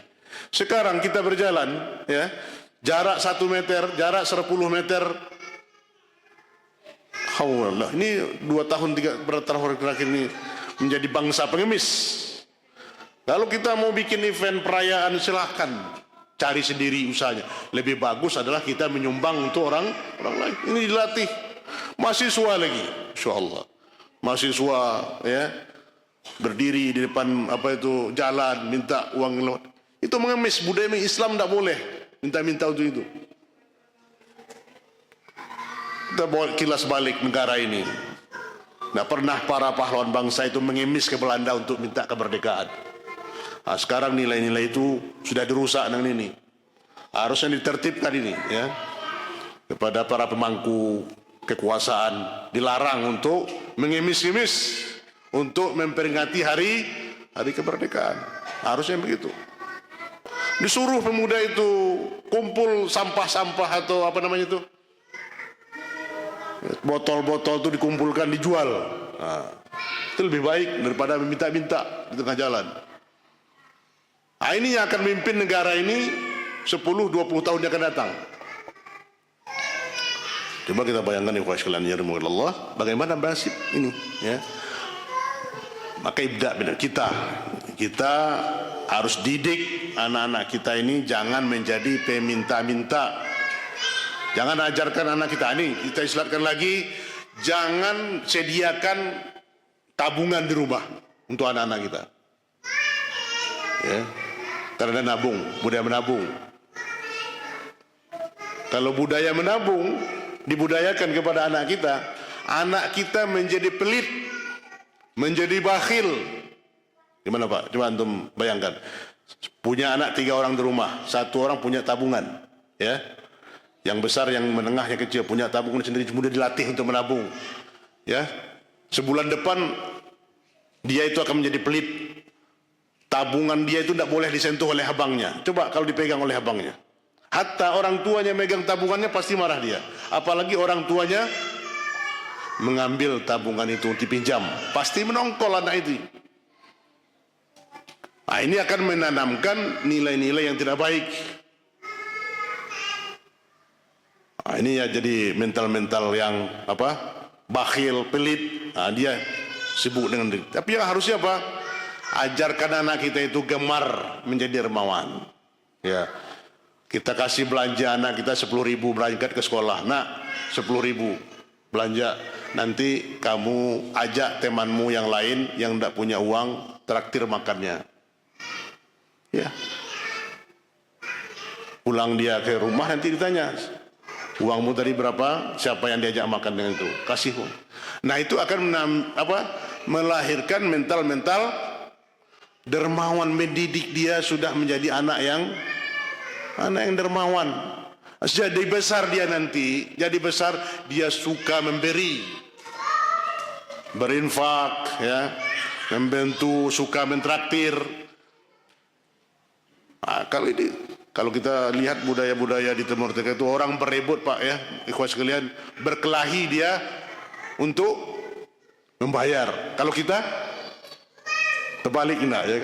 Sekarang kita berjalan, ya, jarak 1 meter, jarak 10 meter. Allah, ini 2 tahun 3 tahun terakhir ini menjadi bangsa pengemis. Lalu kita mau bikin event perayaan, silahkan cari sendiri usahanya. Lebih bagus adalah kita menyumbang untuk orang lain. Ini dilatih mahasiswa lagi, insyaallah. Mahasiswa, ya, berdiri di depan jalan minta uang. Itu mengemis. Budaya Islam tidak boleh minta-minta untuk itu. Kita bawa kilas balik negara ini. Tidak pernah para pahlawan bangsa itu mengemis ke Belanda untuk minta kemerdekaan. Nah, sekarang nilai-nilai itu sudah dirusak dengan ini. Harusnya ditertibkan ini, ya. Kepada para pemangku kekuasaan dilarang untuk mengemis-ngemis untuk memperingati hari kemerdekaan. Harusnya begitu. Disuruh pemuda itu kumpul sampah-sampah atau apa namanya itu, botol-botol itu dikumpulkan dijual. Nah, itu lebih baik daripada meminta-minta di tengah jalan. Nah, ini yang akan memimpin negara ini 10-20 tahun yang akan datang. Coba kita bayangkan ikhwan sekalian ya Allah, bagaimana nasib ini ya. Maka ibda kita harus didik anak-anak kita ini jangan menjadi peminta-minta. Jangan ajarkan anak kita ini, kita islatkan lagi, jangan sediakan tabungan di rumah untuk anak-anak kita. Ya. Karena nabung, budaya menabung. Kalau budaya menabung dibudayakan kepada anak kita menjadi pelit, menjadi bakhil. Gimana Pak? Coba antum bayangkan. Punya anak 3 orang di rumah, 1 orang punya tabungan, ya. Yang besar, yang menengah, yang kecil punya tabungan sendiri, kemudian dilatih untuk menabung. Ya. Sebulan depan dia itu akan menjadi pelit. Tabungan dia itu tidak boleh disentuh oleh abangnya. Coba kalau dipegang oleh abangnya. Hatta orang tuanya megang tabungannya pasti marah dia. Apalagi orang tuanya mengambil tabungan itu dipinjam, pasti menongkol anak itu. Nah, ini akan menanamkan nilai-nilai yang tidak baik. Nah, ini ya jadi mental-mental yang apa? Bakhil, pelit. Nah, dia sibuk dengan diri. Tapi yang harusnya apa? Ajarkan anak kita itu gemar menjadi dermawan. Ya. Kita kasih belanja anak kita 10.000 berangkat ke sekolah. Nak, 10.000 belanja. Nanti kamu ajak temanmu yang lain yang tidak punya uang, traktir makannya. Ya. Pulang dia ke rumah nanti ditanya, uangmu tadi berapa? Siapa yang diajak makan dengan itu? Kasih. Nah, itu akan melahirkan mental-mental dermawan, mendidik dia sudah menjadi anak yang dermawan. Jadi besar dia nanti, jadi besar dia suka memberi, berinfak, ya, membantu, suka mentraktir. Nah, kalau kita lihat budaya-budaya di Timur Tengah itu orang berebut Pak ya, ikhwan sekalian, berkelahi dia untuk membayar. Kalau kita terbalik enggak ya.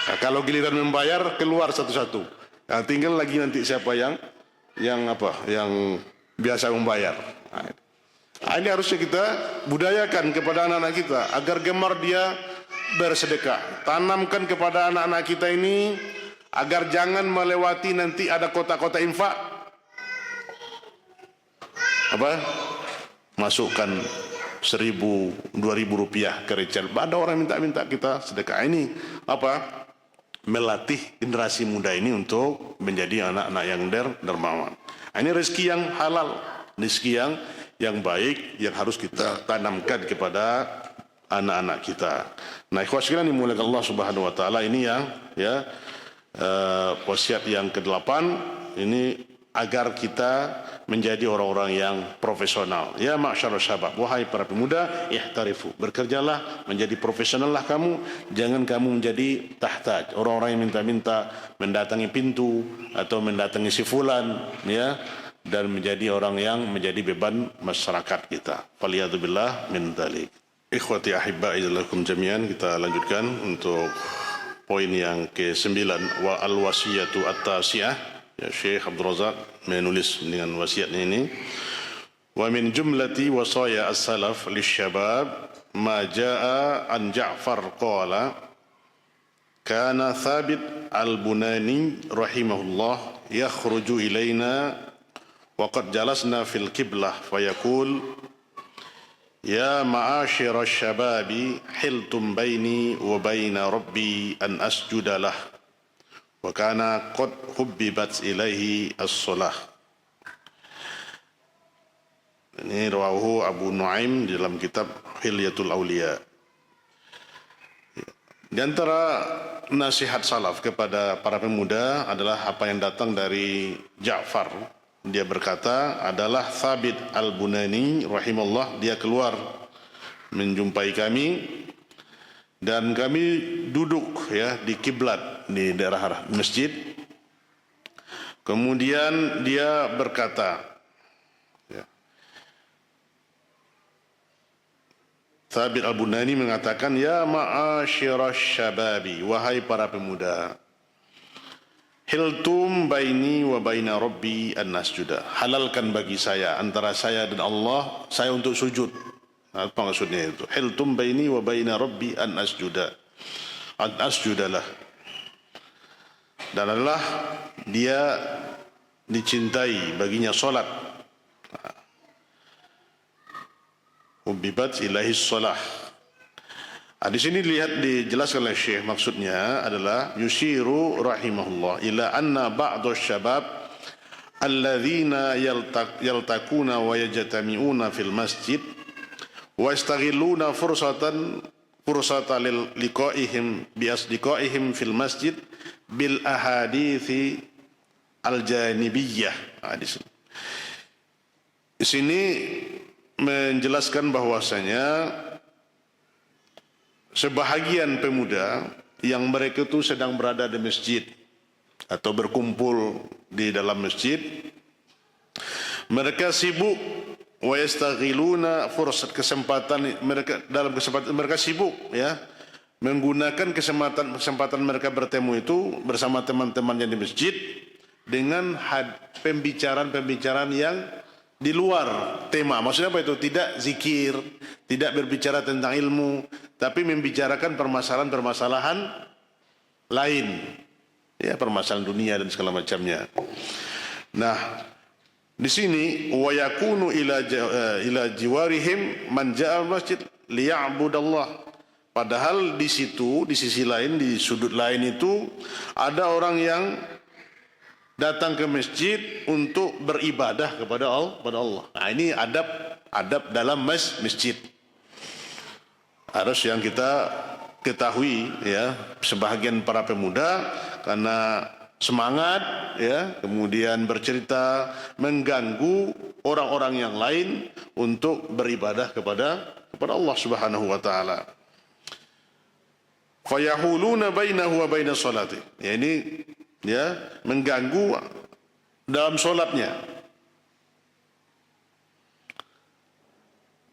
Nah, kalau giliran membayar keluar satu-satu. Nah, tinggal lagi nanti siapa yang biasa membayar. Nah, ini harusnya kita budayakan kepada anak-anak kita agar gemar dia bersedekah. Tanamkan kepada anak-anak kita ini agar jangan melewati nanti ada kota-kota infak. Masukkan 1.000, 2.000 rupiah ke recel. Ada orang minta-minta kita sedekah. Ini melatih generasi muda ini untuk menjadi anak-anak yang dermawan. Ini rezeki yang halal, rezeki yang baik yang harus kita tanamkan kepada anak-anak kita. Nah, ikhwan sekalian dimuliakan Allah Subhanahu wa taala, ini yang wasiat yang ke-8 ini agar kita menjadi orang-orang yang profesional. Ya ma'syarus syabab, wahai para pemuda, ihtarifu, bekerjalah, menjadi profesionallah kamu, jangan kamu menjadi tahtaj, orang-orang yang minta-minta, mendatangi pintu atau mendatangi si fulan, ya, dan menjadi orang yang menjadi beban masyarakat kita. Faliyadzubillah min dzalik. Ikhwati ahibba'i lakum jami'an, kita lanjutkan untuk poin yang ke-9, wa al-wasiyatu at-tasi'ah. Ya, Syekh Abdul Razak menulis dengan wasiatnya ini. Wa min jumlati wasaya as-salaf lisyabab ma jaa an Ja'far qala kana Thabit al-Bunani rahimahullah yakhruju ilaina wa qad jalasna fil qiblah fayaqul ya ma'ashira asy-syababi hiltum baini wa baina rabbi an asjuda lah wa kana qad hubbibat ilaihi as-shalah. Ini rawahu Abu Nuaim di dalam kitab Hilyatul Auliya. Di antara nasihat salaf kepada para pemuda adalah apa yang datang dari Ja'far. Dia berkata adalah Thabit al-Bunani rahimahullah, dia keluar menjumpai kami dan kami duduk ya di kiblat di daerah masjid. Kemudian dia berkata, ya, Thabit Al-Bunani mengatakan, ya ma'asyiras syababi, wahai para pemuda, hiltum baini wa baina rabbi an nasjuda, halalkan bagi saya antara saya dan Allah saya untuk sujud. Apa maksudnya itu? Hiltum baini wa baina rabbi an asjudalah. Dan adalah dia dicintai baginya solat. Ubibat ilahi solah. Di sini lihat dijelaskan oleh Syekh, maksudnya adalah yushiru rahimahullah ila anna ba'du syabab alladzina yaltakuna wa yajtami'una fil masjid wa yastaghilluna fursata liqa'ihim bi asdiqaihim fil masjid bil ahadithi al janibiyyah. Di sini menjelaskan bahwasanya sebahagian pemuda yang mereka itu sedang berada di masjid atau berkumpul di dalam masjid, mereka sibuk wa yastaghiluna fursat kesempatan mereka, dalam kesempatan mereka sibuk ya menggunakan kesempatan mereka bertemu itu bersama teman-temannya di masjid dengan pembicaraan-pembicaraan yang di luar tema. Maksudnya apa itu? Tidak zikir, tidak berbicara tentang ilmu, tapi membicarakan permasalahan-permasalahan lain, ya, permasalahan dunia dan segala macamnya. Nah, di sini wa yakunu ila jiwarihim man ja'a masjid liya'budallah. Padahal di situ, di sisi lain, di sudut lain itu ada orang yang datang ke masjid untuk beribadah kepada Allah. Nah, ini adab dalam masjid. Harus yang kita ketahui ya, sebahagian para pemuda karena semangat ya, kemudian bercerita mengganggu orang-orang yang lain untuk beribadah kepada Allah Subhanahu wa taala. Fayahuluna bainahu wa bainas salati. Ya, ini ya mengganggu dalam solatnya,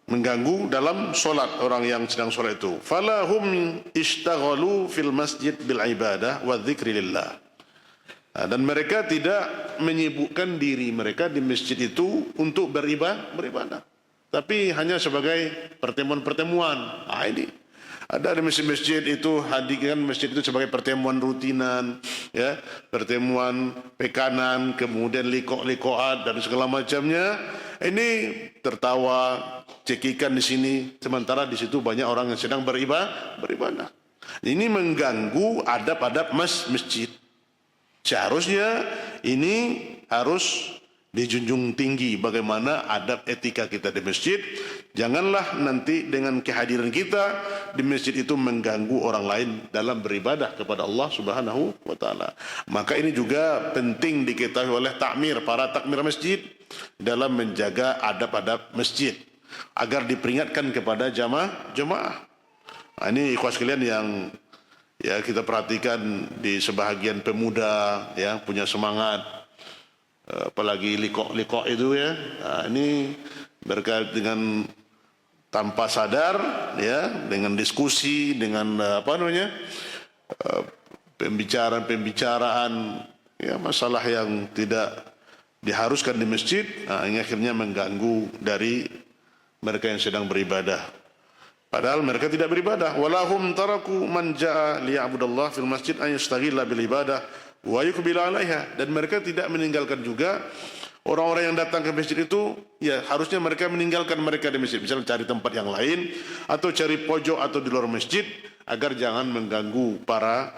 mengganggu dalam solat orang yang sedang solat itu. Falahum ishtaghalu fil masjid bil ibadah wa dzikri lillah. Dan mereka tidak menyibukkan diri mereka di masjid itu untuk beribadah, tapi hanya sebagai pertemuan-pertemuan. Ini ada di masjid-masjid itu, hadirkan masjid itu sebagai pertemuan rutinan, ya, pertemuan pekanan, kemudian liko-likoat dan segala macamnya. Ini tertawa, cekikan di sini, sementara di situ banyak orang yang sedang beribadah. Ini mengganggu adab-adab masjid. Seharusnya ini harus dijunjung tinggi bagaimana adab etika kita di masjid. Janganlah nanti dengan kehadiran kita di masjid itu mengganggu orang lain dalam beribadah kepada Allah Subhanahu wa taala. Maka ini juga penting diketahui oleh para takmir masjid dalam menjaga adab-adab masjid agar diperingatkan kepada jamaah. Ini ikhwas sekalian yang ya kita perhatikan di sebahagian pemuda ya punya semangat, apalagi liko itu ya. Ini berkait dengan tanpa sadar ya, dengan diskusi, dengan pembicaraan ya masalah yang tidak diharuskan di masjid. Ini akhirnya mengganggu dari mereka yang sedang beribadah. Padahal mereka tidak beribadah. Walahum taraku man jaa liya'budallah fil masjid an yastaghilla bil ibadah wa yuqbila 'alaiha. Dan mereka tidak meninggalkan juga orang-orang yang datang ke masjid itu, ya harusnya mereka meninggalkan mereka di masjid, misalnya cari tempat yang lain atau cari pojok atau di luar masjid agar jangan mengganggu para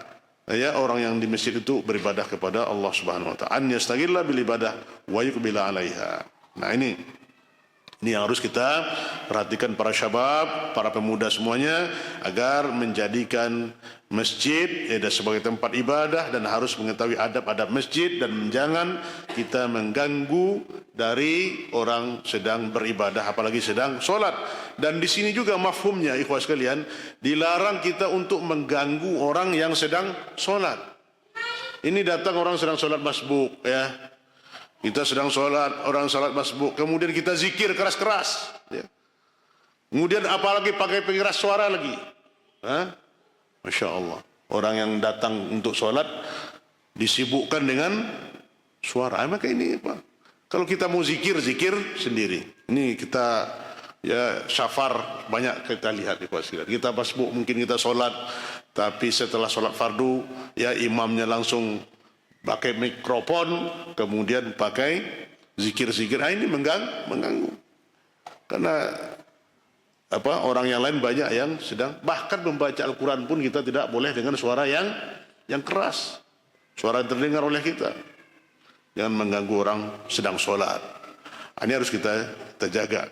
ya orang yang di masjid itu beribadah kepada Allah Subhanahu wa taala. An yastaghilla bil ibadah wa yuqbila 'alaiha. Nah, ini yang harus kita perhatikan para syabab, para pemuda semuanya, agar menjadikan masjid sebagai tempat ibadah dan harus mengetahui adab-adab masjid dan jangan kita mengganggu dari orang sedang beribadah, apalagi sedang solat. Dan di sini juga mafhumnya, ikhwas sekalian, dilarang kita untuk mengganggu orang yang sedang sholat. Ini datang orang sedang sholat masbuk, ya. Kita sedang sholat, orang sholat masbuk, kemudian kita zikir keras-keras, ya. Kemudian apalagi pakai pengeras suara lagi. Hah? Masya Allah. Orang yang datang untuk sholat disibukkan dengan suara. Maka ini apa? Kalau kita mau zikir, zikir sendiri. Ini kita ya syafar banyak kita lihat di kuasirat. Kita masbuk mungkin kita sholat, tapi setelah sholat fardu ya imamnya langsung pakai mikrofon, kemudian pakai zikir-zikir. Ini mengganggu. Karena apa, orang yang lain banyak yang sedang, bahkan membaca Al-Quran pun kita tidak boleh dengan suara yang keras, suara yang terdengar oleh kita. Jangan mengganggu orang sedang sholat. Ini harus kita jaga.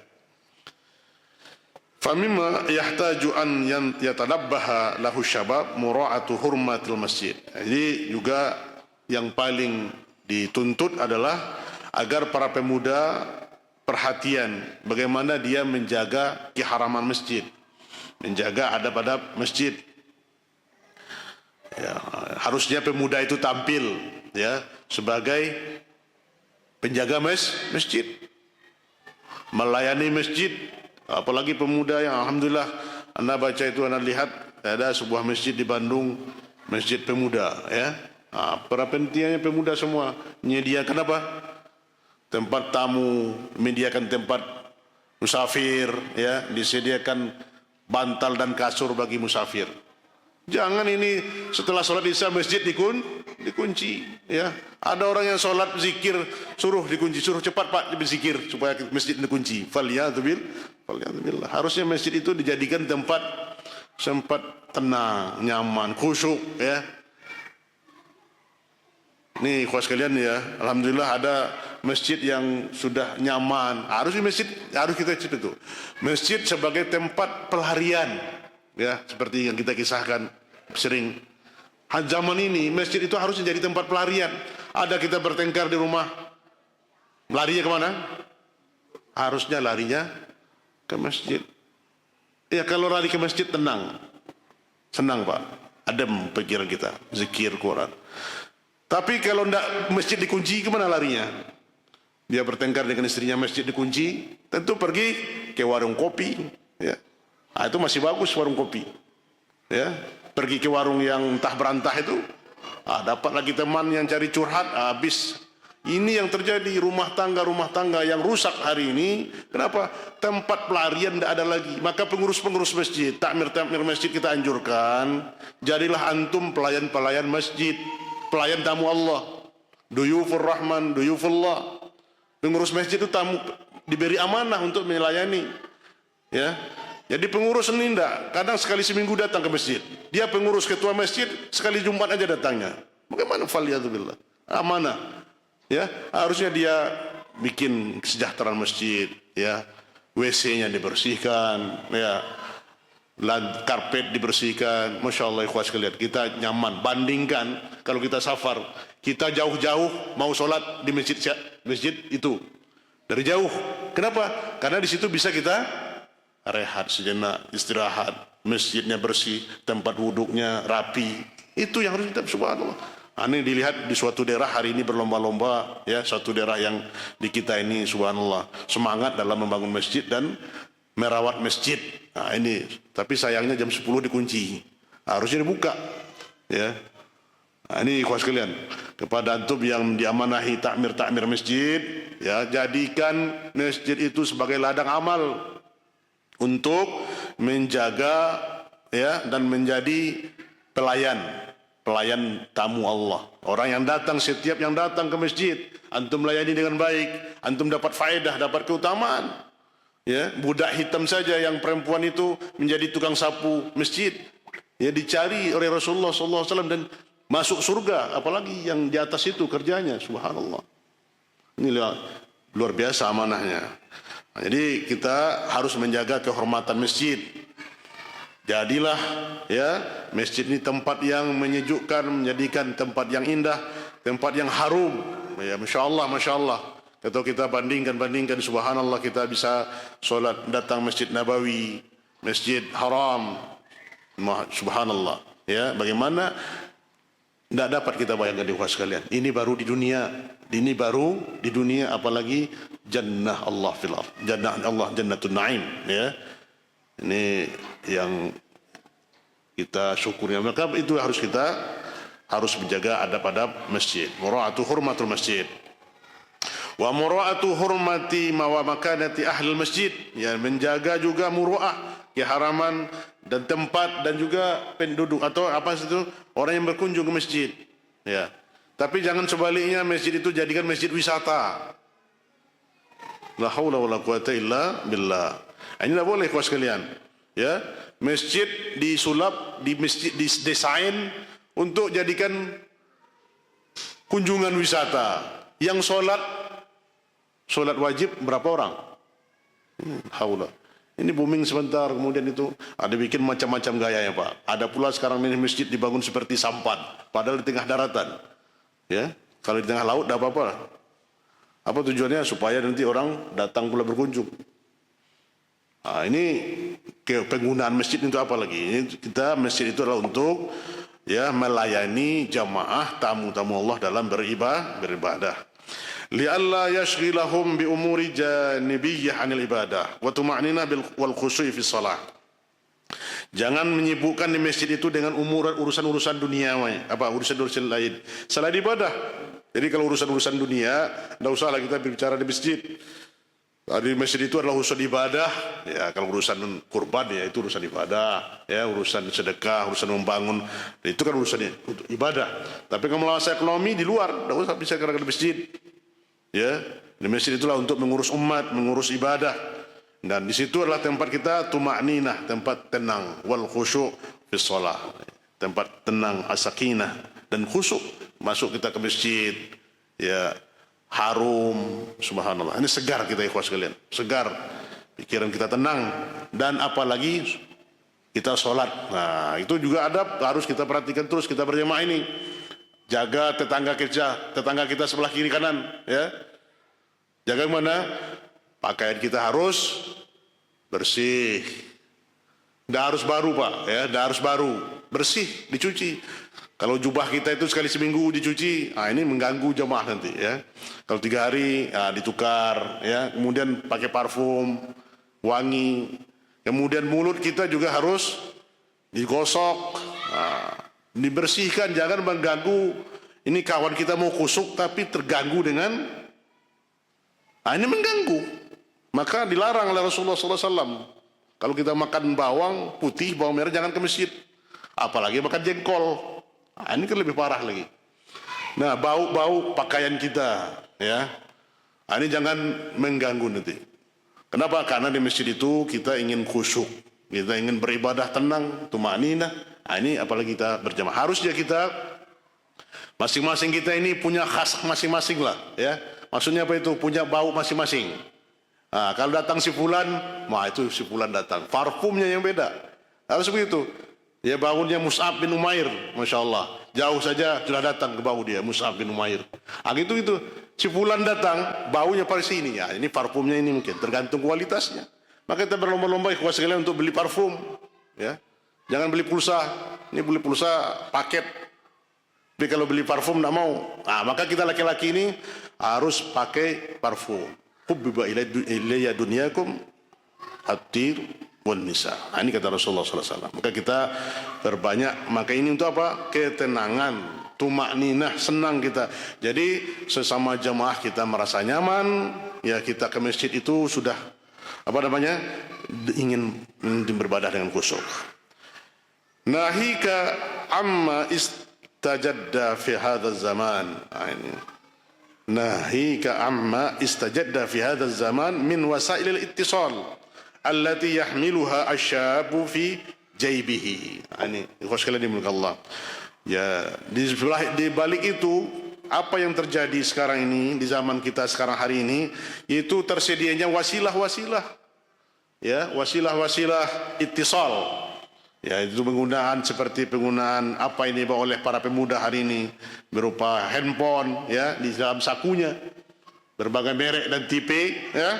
Famimma yahtaju an yatanabbaha lahu syabab mura'atu hurmatil masjid. Jadi juga yang paling dituntut adalah agar para pemuda perhatian bagaimana dia menjaga keharaman masjid, menjaga adab-adab masjid. Ya, harusnya pemuda itu tampil ya sebagai penjaga masjid, melayani masjid. Apalagi pemuda yang alhamdulillah anda baca itu, anda lihat ada sebuah masjid di Bandung, masjid pemuda ya. Para penitiannya pemuda semua, menyediakan apa? Tempat tamu, menyediakan tempat musafir, ya, disediakan bantal dan kasur bagi musafir. Jangan ini setelah sholat isya masjid dikunci, ya. Ada orang yang sholat zikir suruh dikunci, suruh cepat Pak berzikir supaya masjid dikunci. Faliyadzubillah. Harusnya masjid itu dijadikan tempat tenang, nyaman, khusyuk, ya. Nih ikhwas sekalian ya, alhamdulillah ada masjid yang sudah nyaman. Harus kita cek itu. Masjid sebagai tempat pelarian, ya, seperti yang kita kisahkan sering. Zaman ini masjid itu harus menjadi tempat pelarian. Ada kita bertengkar di rumah, larinya kemana? Harusnya larinya ke masjid. Ya kalau lari ke masjid tenang, senang Pak, adem pikiran kita, zikir Quran. Tapi kalau tidak masjid dikunci, kemana larinya? Dia bertengkar dengan istrinya, masjid dikunci, tentu pergi ke warung kopi. Ya. Itu masih bagus warung kopi. Ya. Pergi ke warung yang entah berantah itu, dapat lagi teman yang cari curhat, habis. Ini yang terjadi, rumah tangga yang rusak hari ini. Kenapa? Tempat pelarian tidak ada lagi. Maka pengurus-pengurus masjid, takmir masjid kita anjurkan, jadilah antum pelayan-pelayan masjid, pelayan tamu Allah, duyufur rahman, duyufullah. Pengurus masjid itu tamu, diberi amanah untuk melayani, ya. Jadi pengurus ini tidak, kadang sekali seminggu datang ke masjid. Dia pengurus ketua masjid, sekali Jumat aja datangnya. Bagaimana faliyadzubillah? Amanah, ya. Harusnya dia bikin kesejahteraan masjid, ya. WC-nya dibersihkan, ya. Karpet dibersihkan. Masya Allah ikhwas sekalian, kita nyaman. Bandingkan kalau kita safar, kita jauh-jauh mau sholat di masjid itu dari jauh. Kenapa? Karena di situ bisa kita rehat sejenak, istirahat, masjidnya bersih, tempat wuduknya rapi. Itu yang harus kita, subhanallah. Ini dilihat di suatu daerah hari ini berlomba-lomba, ya, suatu daerah yang di kita ini subhanallah semangat dalam membangun masjid dan merawat masjid. Ini, tapi sayangnya jam 10 dikunci. Harusnya dibuka, ya. Ini ikhwas sekalian, kepada antum yang diamanahi takmir masjid, ya, jadikan masjid itu sebagai ladang amal untuk menjaga, ya, dan menjadi pelayan tamu Allah. Orang yang datang, setiap yang datang ke masjid, antum layani dengan baik, antum dapat faedah, dapat keutamaan. Ya, budak hitam saja yang perempuan itu menjadi tukang sapu masjid, ya, dicari oleh Rasulullah SAW dan masuk surga. Apalagi yang di atas itu kerjanya, subhanallah. Ini luar biasa amanahnya. Jadi kita harus menjaga kehormatan masjid. Jadilah, ya, masjid ini tempat yang menyejukkan, menjadikan tempat yang indah, tempat yang harum. Ya, masya Allah, masya Allah. Atau kita bandingkan, subhanallah kita bisa solat datang Masjid Nabawi, Masjid Haram, subhanallah. Ya, bagaimana tidak dapat kita bayangkan di sekalian. Ini baru di dunia, apalagi jannah Allah fil ardh, jannah Allah, jannatun naim. Ya, ini yang kita syukuri. Maka itu harus menjaga adab-adab masjid. Mura'atu hurmatul masjid. Wa mura'atu hurmati wa makanati ahli masjid, ya, menjaga juga muru'ah, keharaman dan tempat dan juga penduduk atau apa itu orang yang berkunjung ke masjid, ya. Tapi jangan sebaliknya, masjid itu jadikan masjid wisata. La haula wala quwata illa billah. Ini tidak boleh kawan sekalian, ya. Masjid disulap, didesain untuk jadikan kunjungan wisata. Yang solat wajib berapa orang? Haula. Ini booming sebentar, kemudian itu ada bikin macam-macam gaya ya Pak. Ada pula sekarang ini masjid dibangun seperti sampan, padahal di tengah daratan. Ya, kalau di tengah laut tidak apa-apa. Apa tujuannya? Supaya nanti orang datang pula berkunjung. Nah, ini penggunaan masjid itu apa lagi? Ini masjid itu adalah untuk, ya, melayani jamaah tamu-tamu Allah dalam beribadah. Li'alla yashghilahum bi umuri janibiyyah 'anil ibadah wa tuma'nina wal khusyu' fi shalah. Jangan menyibukkan di masjid itu dengan urusan-urusan dunia, urusan-urusan lain selain ibadah. Jadi kalau urusan-urusan dunia, tidak usahlah kita berbicara di masjid. Di masjid itu adalah urusan ibadah, ya. Kalau urusan kurban, ya, itu urusan ibadah, ya, urusan sedekah, urusan membangun, itu kan urusan ibadah. Tapi kalau masalah ekonomi di luar, tidak usah bisa kerjakan di masjid. Ya, di masjid itulah untuk mengurus umat, mengurus ibadah, dan di situ adalah tempat kita tuma'ninah, tempat tenang, wal khusyuk fi shalah, tempat tenang, as-sakinah dan khusyuk. Masuk kita ke masjid, ya, harum, subhanallah. Ini segar kita, ikhwas sekalian, segar, pikiran kita tenang, dan apalagi kita sholat. Nah, itu juga adab harus kita perhatikan terus, kita berjamaah ini. Jaga tetangga kita sebelah kiri kanan, ya. Jaga mana? Pakaian kita harus bersih. Tidak harus baru Pak, ya, tidak harus baru, bersih, dicuci. Kalau jubah kita itu sekali seminggu dicuci, ini mengganggu jamaah nanti, ya. Kalau 3 hari, ditukar, ya. Kemudian pakai parfum, wangi. Kemudian mulut kita juga harus digosok, dibersihkan, jangan mengganggu. Ini kawan kita mau kusuk tapi terganggu dengan, ini mengganggu. Maka dilarang oleh Rasulullah SAW. Kalau kita makan bawang putih, bawang merah, jangan ke masjid. Apalagi makan jengkol. Ini kan lebih parah lagi. Nah, bau pakaian kita, ya. Ini jangan mengganggu nanti. Kenapa? Karena di masjid itu kita ingin khusyuk, kita ingin beribadah tenang, tuma'ninah. Ini apalagi kita berjamaah. Harusnya kita masing-masing kita ini punya khas masing-masing lah, ya. Maksudnya apa itu? Punya bau masing-masing. Kalau datang si fulan, itu si fulan datang. Parfumnya yang beda. Harus begitu. Ya, baunya Mus'ab bin Umair, Masya Allah. Jauh saja sudah datang ke bau dia, Mus'ab bin Umair. Gitu. Si fulan datang, baunya pada sini. Ya, ini parfumnya ini mungkin, tergantung kualitasnya. Maka kita berlomba-lomba ikhwas sekalian untuk beli parfum. Ya. Jangan beli pulsa. Ini beli pulsa paket. Tapi kalau beli parfum tidak mau. Maka kita laki-laki ini harus pakai parfum. Hubbiba ilayya dunyakum hatir wan nisa. Ini kata Rasulullah SAW. Maka kita berbanyak. Maka ini untuk apa? Ketenangan, tuma'ninah, senang kita. Jadi sesama jamaah kita merasa nyaman. Ya, kita ke masjid itu sudah ingin beribadah dengan khusyuk. Nahika amma istajadda fi hadha zaman. Nahika amma istajadda fi hadha zaman min wasailil ittisal allati yahmiluha asyabu fi jaybihi. Ini ikhwas sekalian dimulai Allah. Ya, di balik itu apa yang terjadi sekarang ini di zaman kita sekarang hari ini, itu tersedianya wasilah-wasilah. Ya, wasilah-wasilah ittisal. Ya, itu seperti penggunaan apa ini oleh para pemuda hari ini berupa handphone, ya, di dalam sakunya. berbagai merek dan tipe, ya.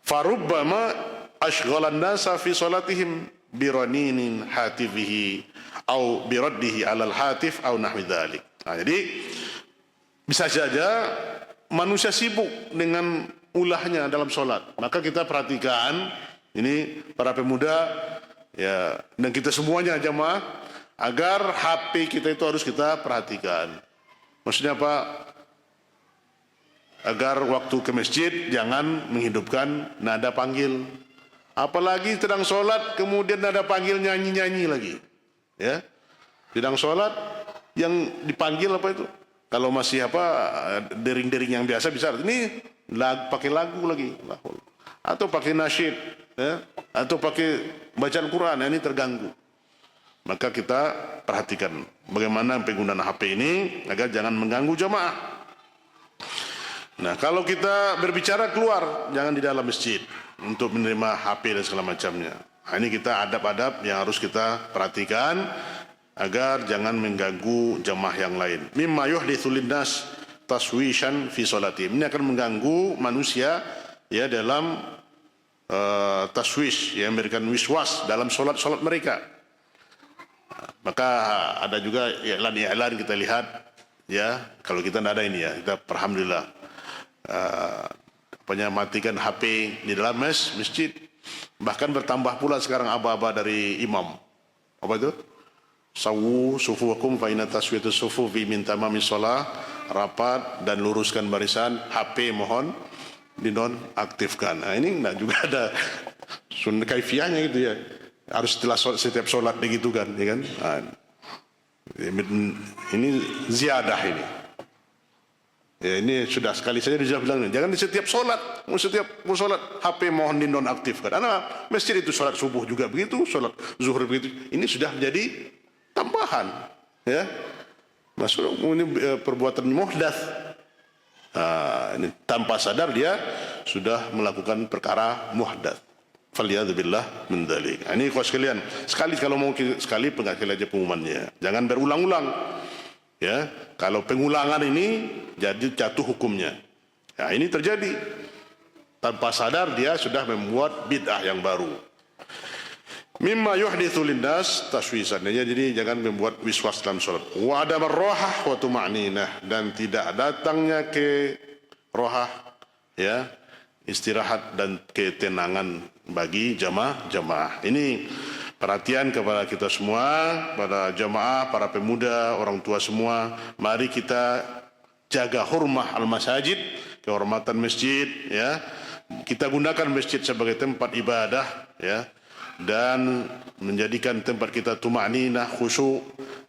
Farubbama ashghalan nasa fi salatihim biraninin hatifihi au biraddihi alal hatif au nahwi dzalik. Nah, jadi bisa saja manusia sibuk dengan ulahnya dalam solat. Maka kita perhatikan ini para pemuda, ya, dan kita semuanya jamaah, agar HP kita itu harus kita perhatikan. Maksudnya apa? Agar waktu ke masjid jangan menghidupkan nada panggil. Apalagi sedang sholat kemudian nada panggil nyanyi-nyanyi lagi. Ya, sedang sholat yang dipanggil apa itu? Kalau masih apa dering-dering yang biasa bisa. Ini pakai lagu lagi, atau pakai nasyid, ya, atau pakai bacaan Quran. Ini terganggu. Maka kita perhatikan bagaimana penggunaan HP ini agar jangan mengganggu jamaah. Nah, kalau kita berbicara keluar, jangan di dalam masjid untuk menerima HP dan segala macamnya. Nah, ini kita adab-adab yang harus kita perhatikan agar jangan mengganggu jamaah yang lain. Mimma yuhditsu linnas taswishan fi salatihim. Ini akan mengganggu manusia, ya, dalam taswish, yang memberikan wiswas dalam solat mereka. Maka ada juga iklan kita lihat, ya, kalau kita tidak ada ini, ya, kita alhamdulillah matikan HP di dalam masjid. Bahkan bertambah pula sekarang aba-aba dari imam. Apa itu? Sawu sufuwakum fa inna taswiyatus sufufi min tamamis shalah. Rapat dan luruskan barisan, HP mohon dinonaktifkan. Nah, ini enggak juga ada sunnah kaifiahnya gitu, ya. Harus setelah setiap sholat begitu kan, ya kan? Nah, ini ziyadah ini. Ya, ini sudah sekali saja dia bilang, jangan di setiap sholat, mau sholat HP mohon dinonaktifkan. Karena masjid itu sholat subuh juga begitu, sholat zuhur begitu. Ini sudah menjadi tambahan, ya. Masuk ini perbuatan muhdats. Ini tanpa sadar dia sudah melakukan perkara muhdats. Faliyadzubillah min dzalik. Ini kawan sekalian, sekali kalau mau sekali pengakhir aja pengumumannya. Jangan berulang-ulang. Ya, kalau pengulangan ini jadi jatuh hukumnya. Ya, ini terjadi tanpa sadar dia sudah membuat bid'ah yang baru. Mimma yuhditsu linnas taswisan. Jadi jangan membuat wiswas dalam salat. Wa adamar rohah wa tuma'ninah, dan tidak datangnya ke rohah, ya, istirahat dan ketenangan bagi jamaah. Ini perhatian kepada kita semua, pada jamaah, para pemuda, orang tua semua. Mari kita jaga hurmah al-masajid, kehormatan masjid, ya. Kita gunakan masjid sebagai tempat ibadah, ya, dan menjadikan tempat kita tuma'ninah, khusyuk,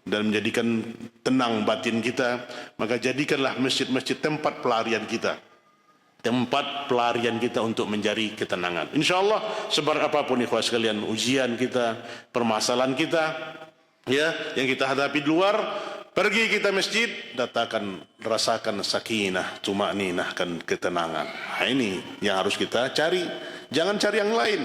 dan menjadikan tenang batin kita. Maka jadikanlah masjid-masjid tempat pelarian kita, tempat pelarian kita untuk mencari ketenangan. InsyaAllah sebar apapun ikhwas sekalian ujian kita, permasalahan kita, ya, yang kita hadapi di luar, pergi kita masjid, rasakan sakinah, tuma'ninah, kan ketenangan. Nah, ini yang harus kita cari. Jangan cari yang lain,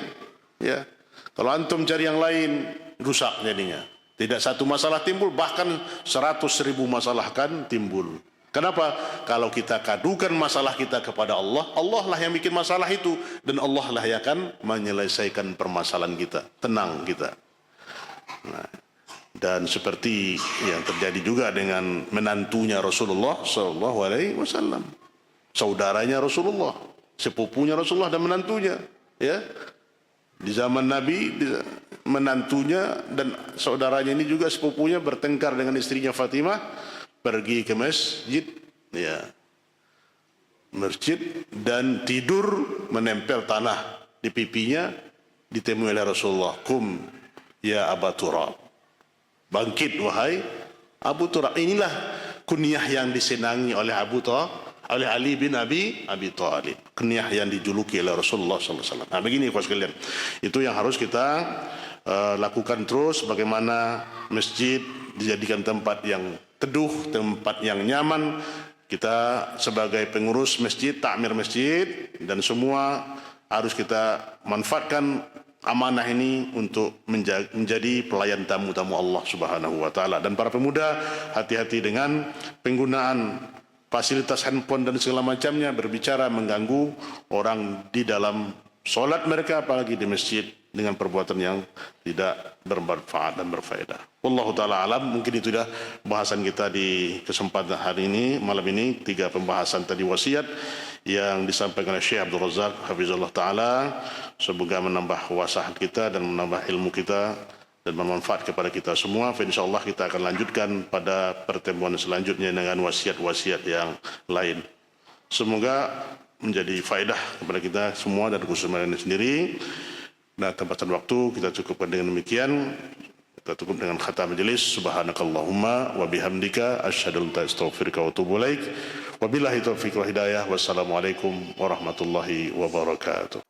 ya. Kalau antum cari yang lain, rusak jadinya. Tidak satu masalah timbul, bahkan 100.000 masalah kan timbul. Kenapa? Kalau kita kadukan masalah kita kepada Allah, Allah lah yang bikin masalah itu, dan Allah lah yang akan menyelesaikan permasalahan kita. Tenang kita. Nah, dan seperti yang terjadi juga dengan menantunya Rasulullah SAW, saudaranya Rasulullah, sepupunya Rasulullah dan menantunya, ya. Di zaman Nabi, menantunya dan saudaranya ini juga sepupunya bertengkar dengan istrinya Fatimah, pergi ke masjid, ya, masjid, dan tidur menempel tanah di pipinya, ditemui oleh Rasulullah. Kum ya Aba Turab, bangkit wahai Abu Turab. Inilah kunyah yang disenangi oleh oleh Ali bin Abi Thalib, kunyah yang dijuluki oleh Rasulullah SAW. Nah, begini kawan sekalian, itu yang harus kita lakukan terus. Bagaimana masjid dijadikan tempat yang teduh, tempat yang nyaman. Kita sebagai pengurus masjid, takmir masjid, dan semua harus kita manfaatkan amanah ini untuk menjadi pelayan tamu-tamu Allah Subhanahu wa taala. Dan para pemuda, hati-hati dengan penggunaan fasilitas handphone dan segala macamnya, berbicara mengganggu orang di dalam solat mereka, apalagi di masjid, dengan perbuatan yang tidak bermanfaat dan berfaedah. Wallahu ta'ala alam. Mungkin itu dah bahasan kita di kesempatan hari ini, malam ini. 3 pembahasan tadi wasiat yang disampaikan oleh Syekh Abdul Razak Hafizullah Ta'ala. Semoga menambah wasahat kita dan menambah ilmu kita dan bermanfaat kepada kita semua. InsyaAllah kita akan lanjutkan pada pertemuan selanjutnya dengan wasiat-wasiat yang lain. Semoga menjadi faedah kepada kita semua dan khususnya ini sendiri. Nah, tempatan waktu kita cukupkan dengan demikian. Kita cukup dengan khatam majelis. Subhanakallahumma wa bihamdika asyhadu an la ilaha illa anta astaghfiruka wa atubu ilaik. Wabillahi taufiq wal hidayah. Wassalamualaikum warahmatullahi wabarakatuh.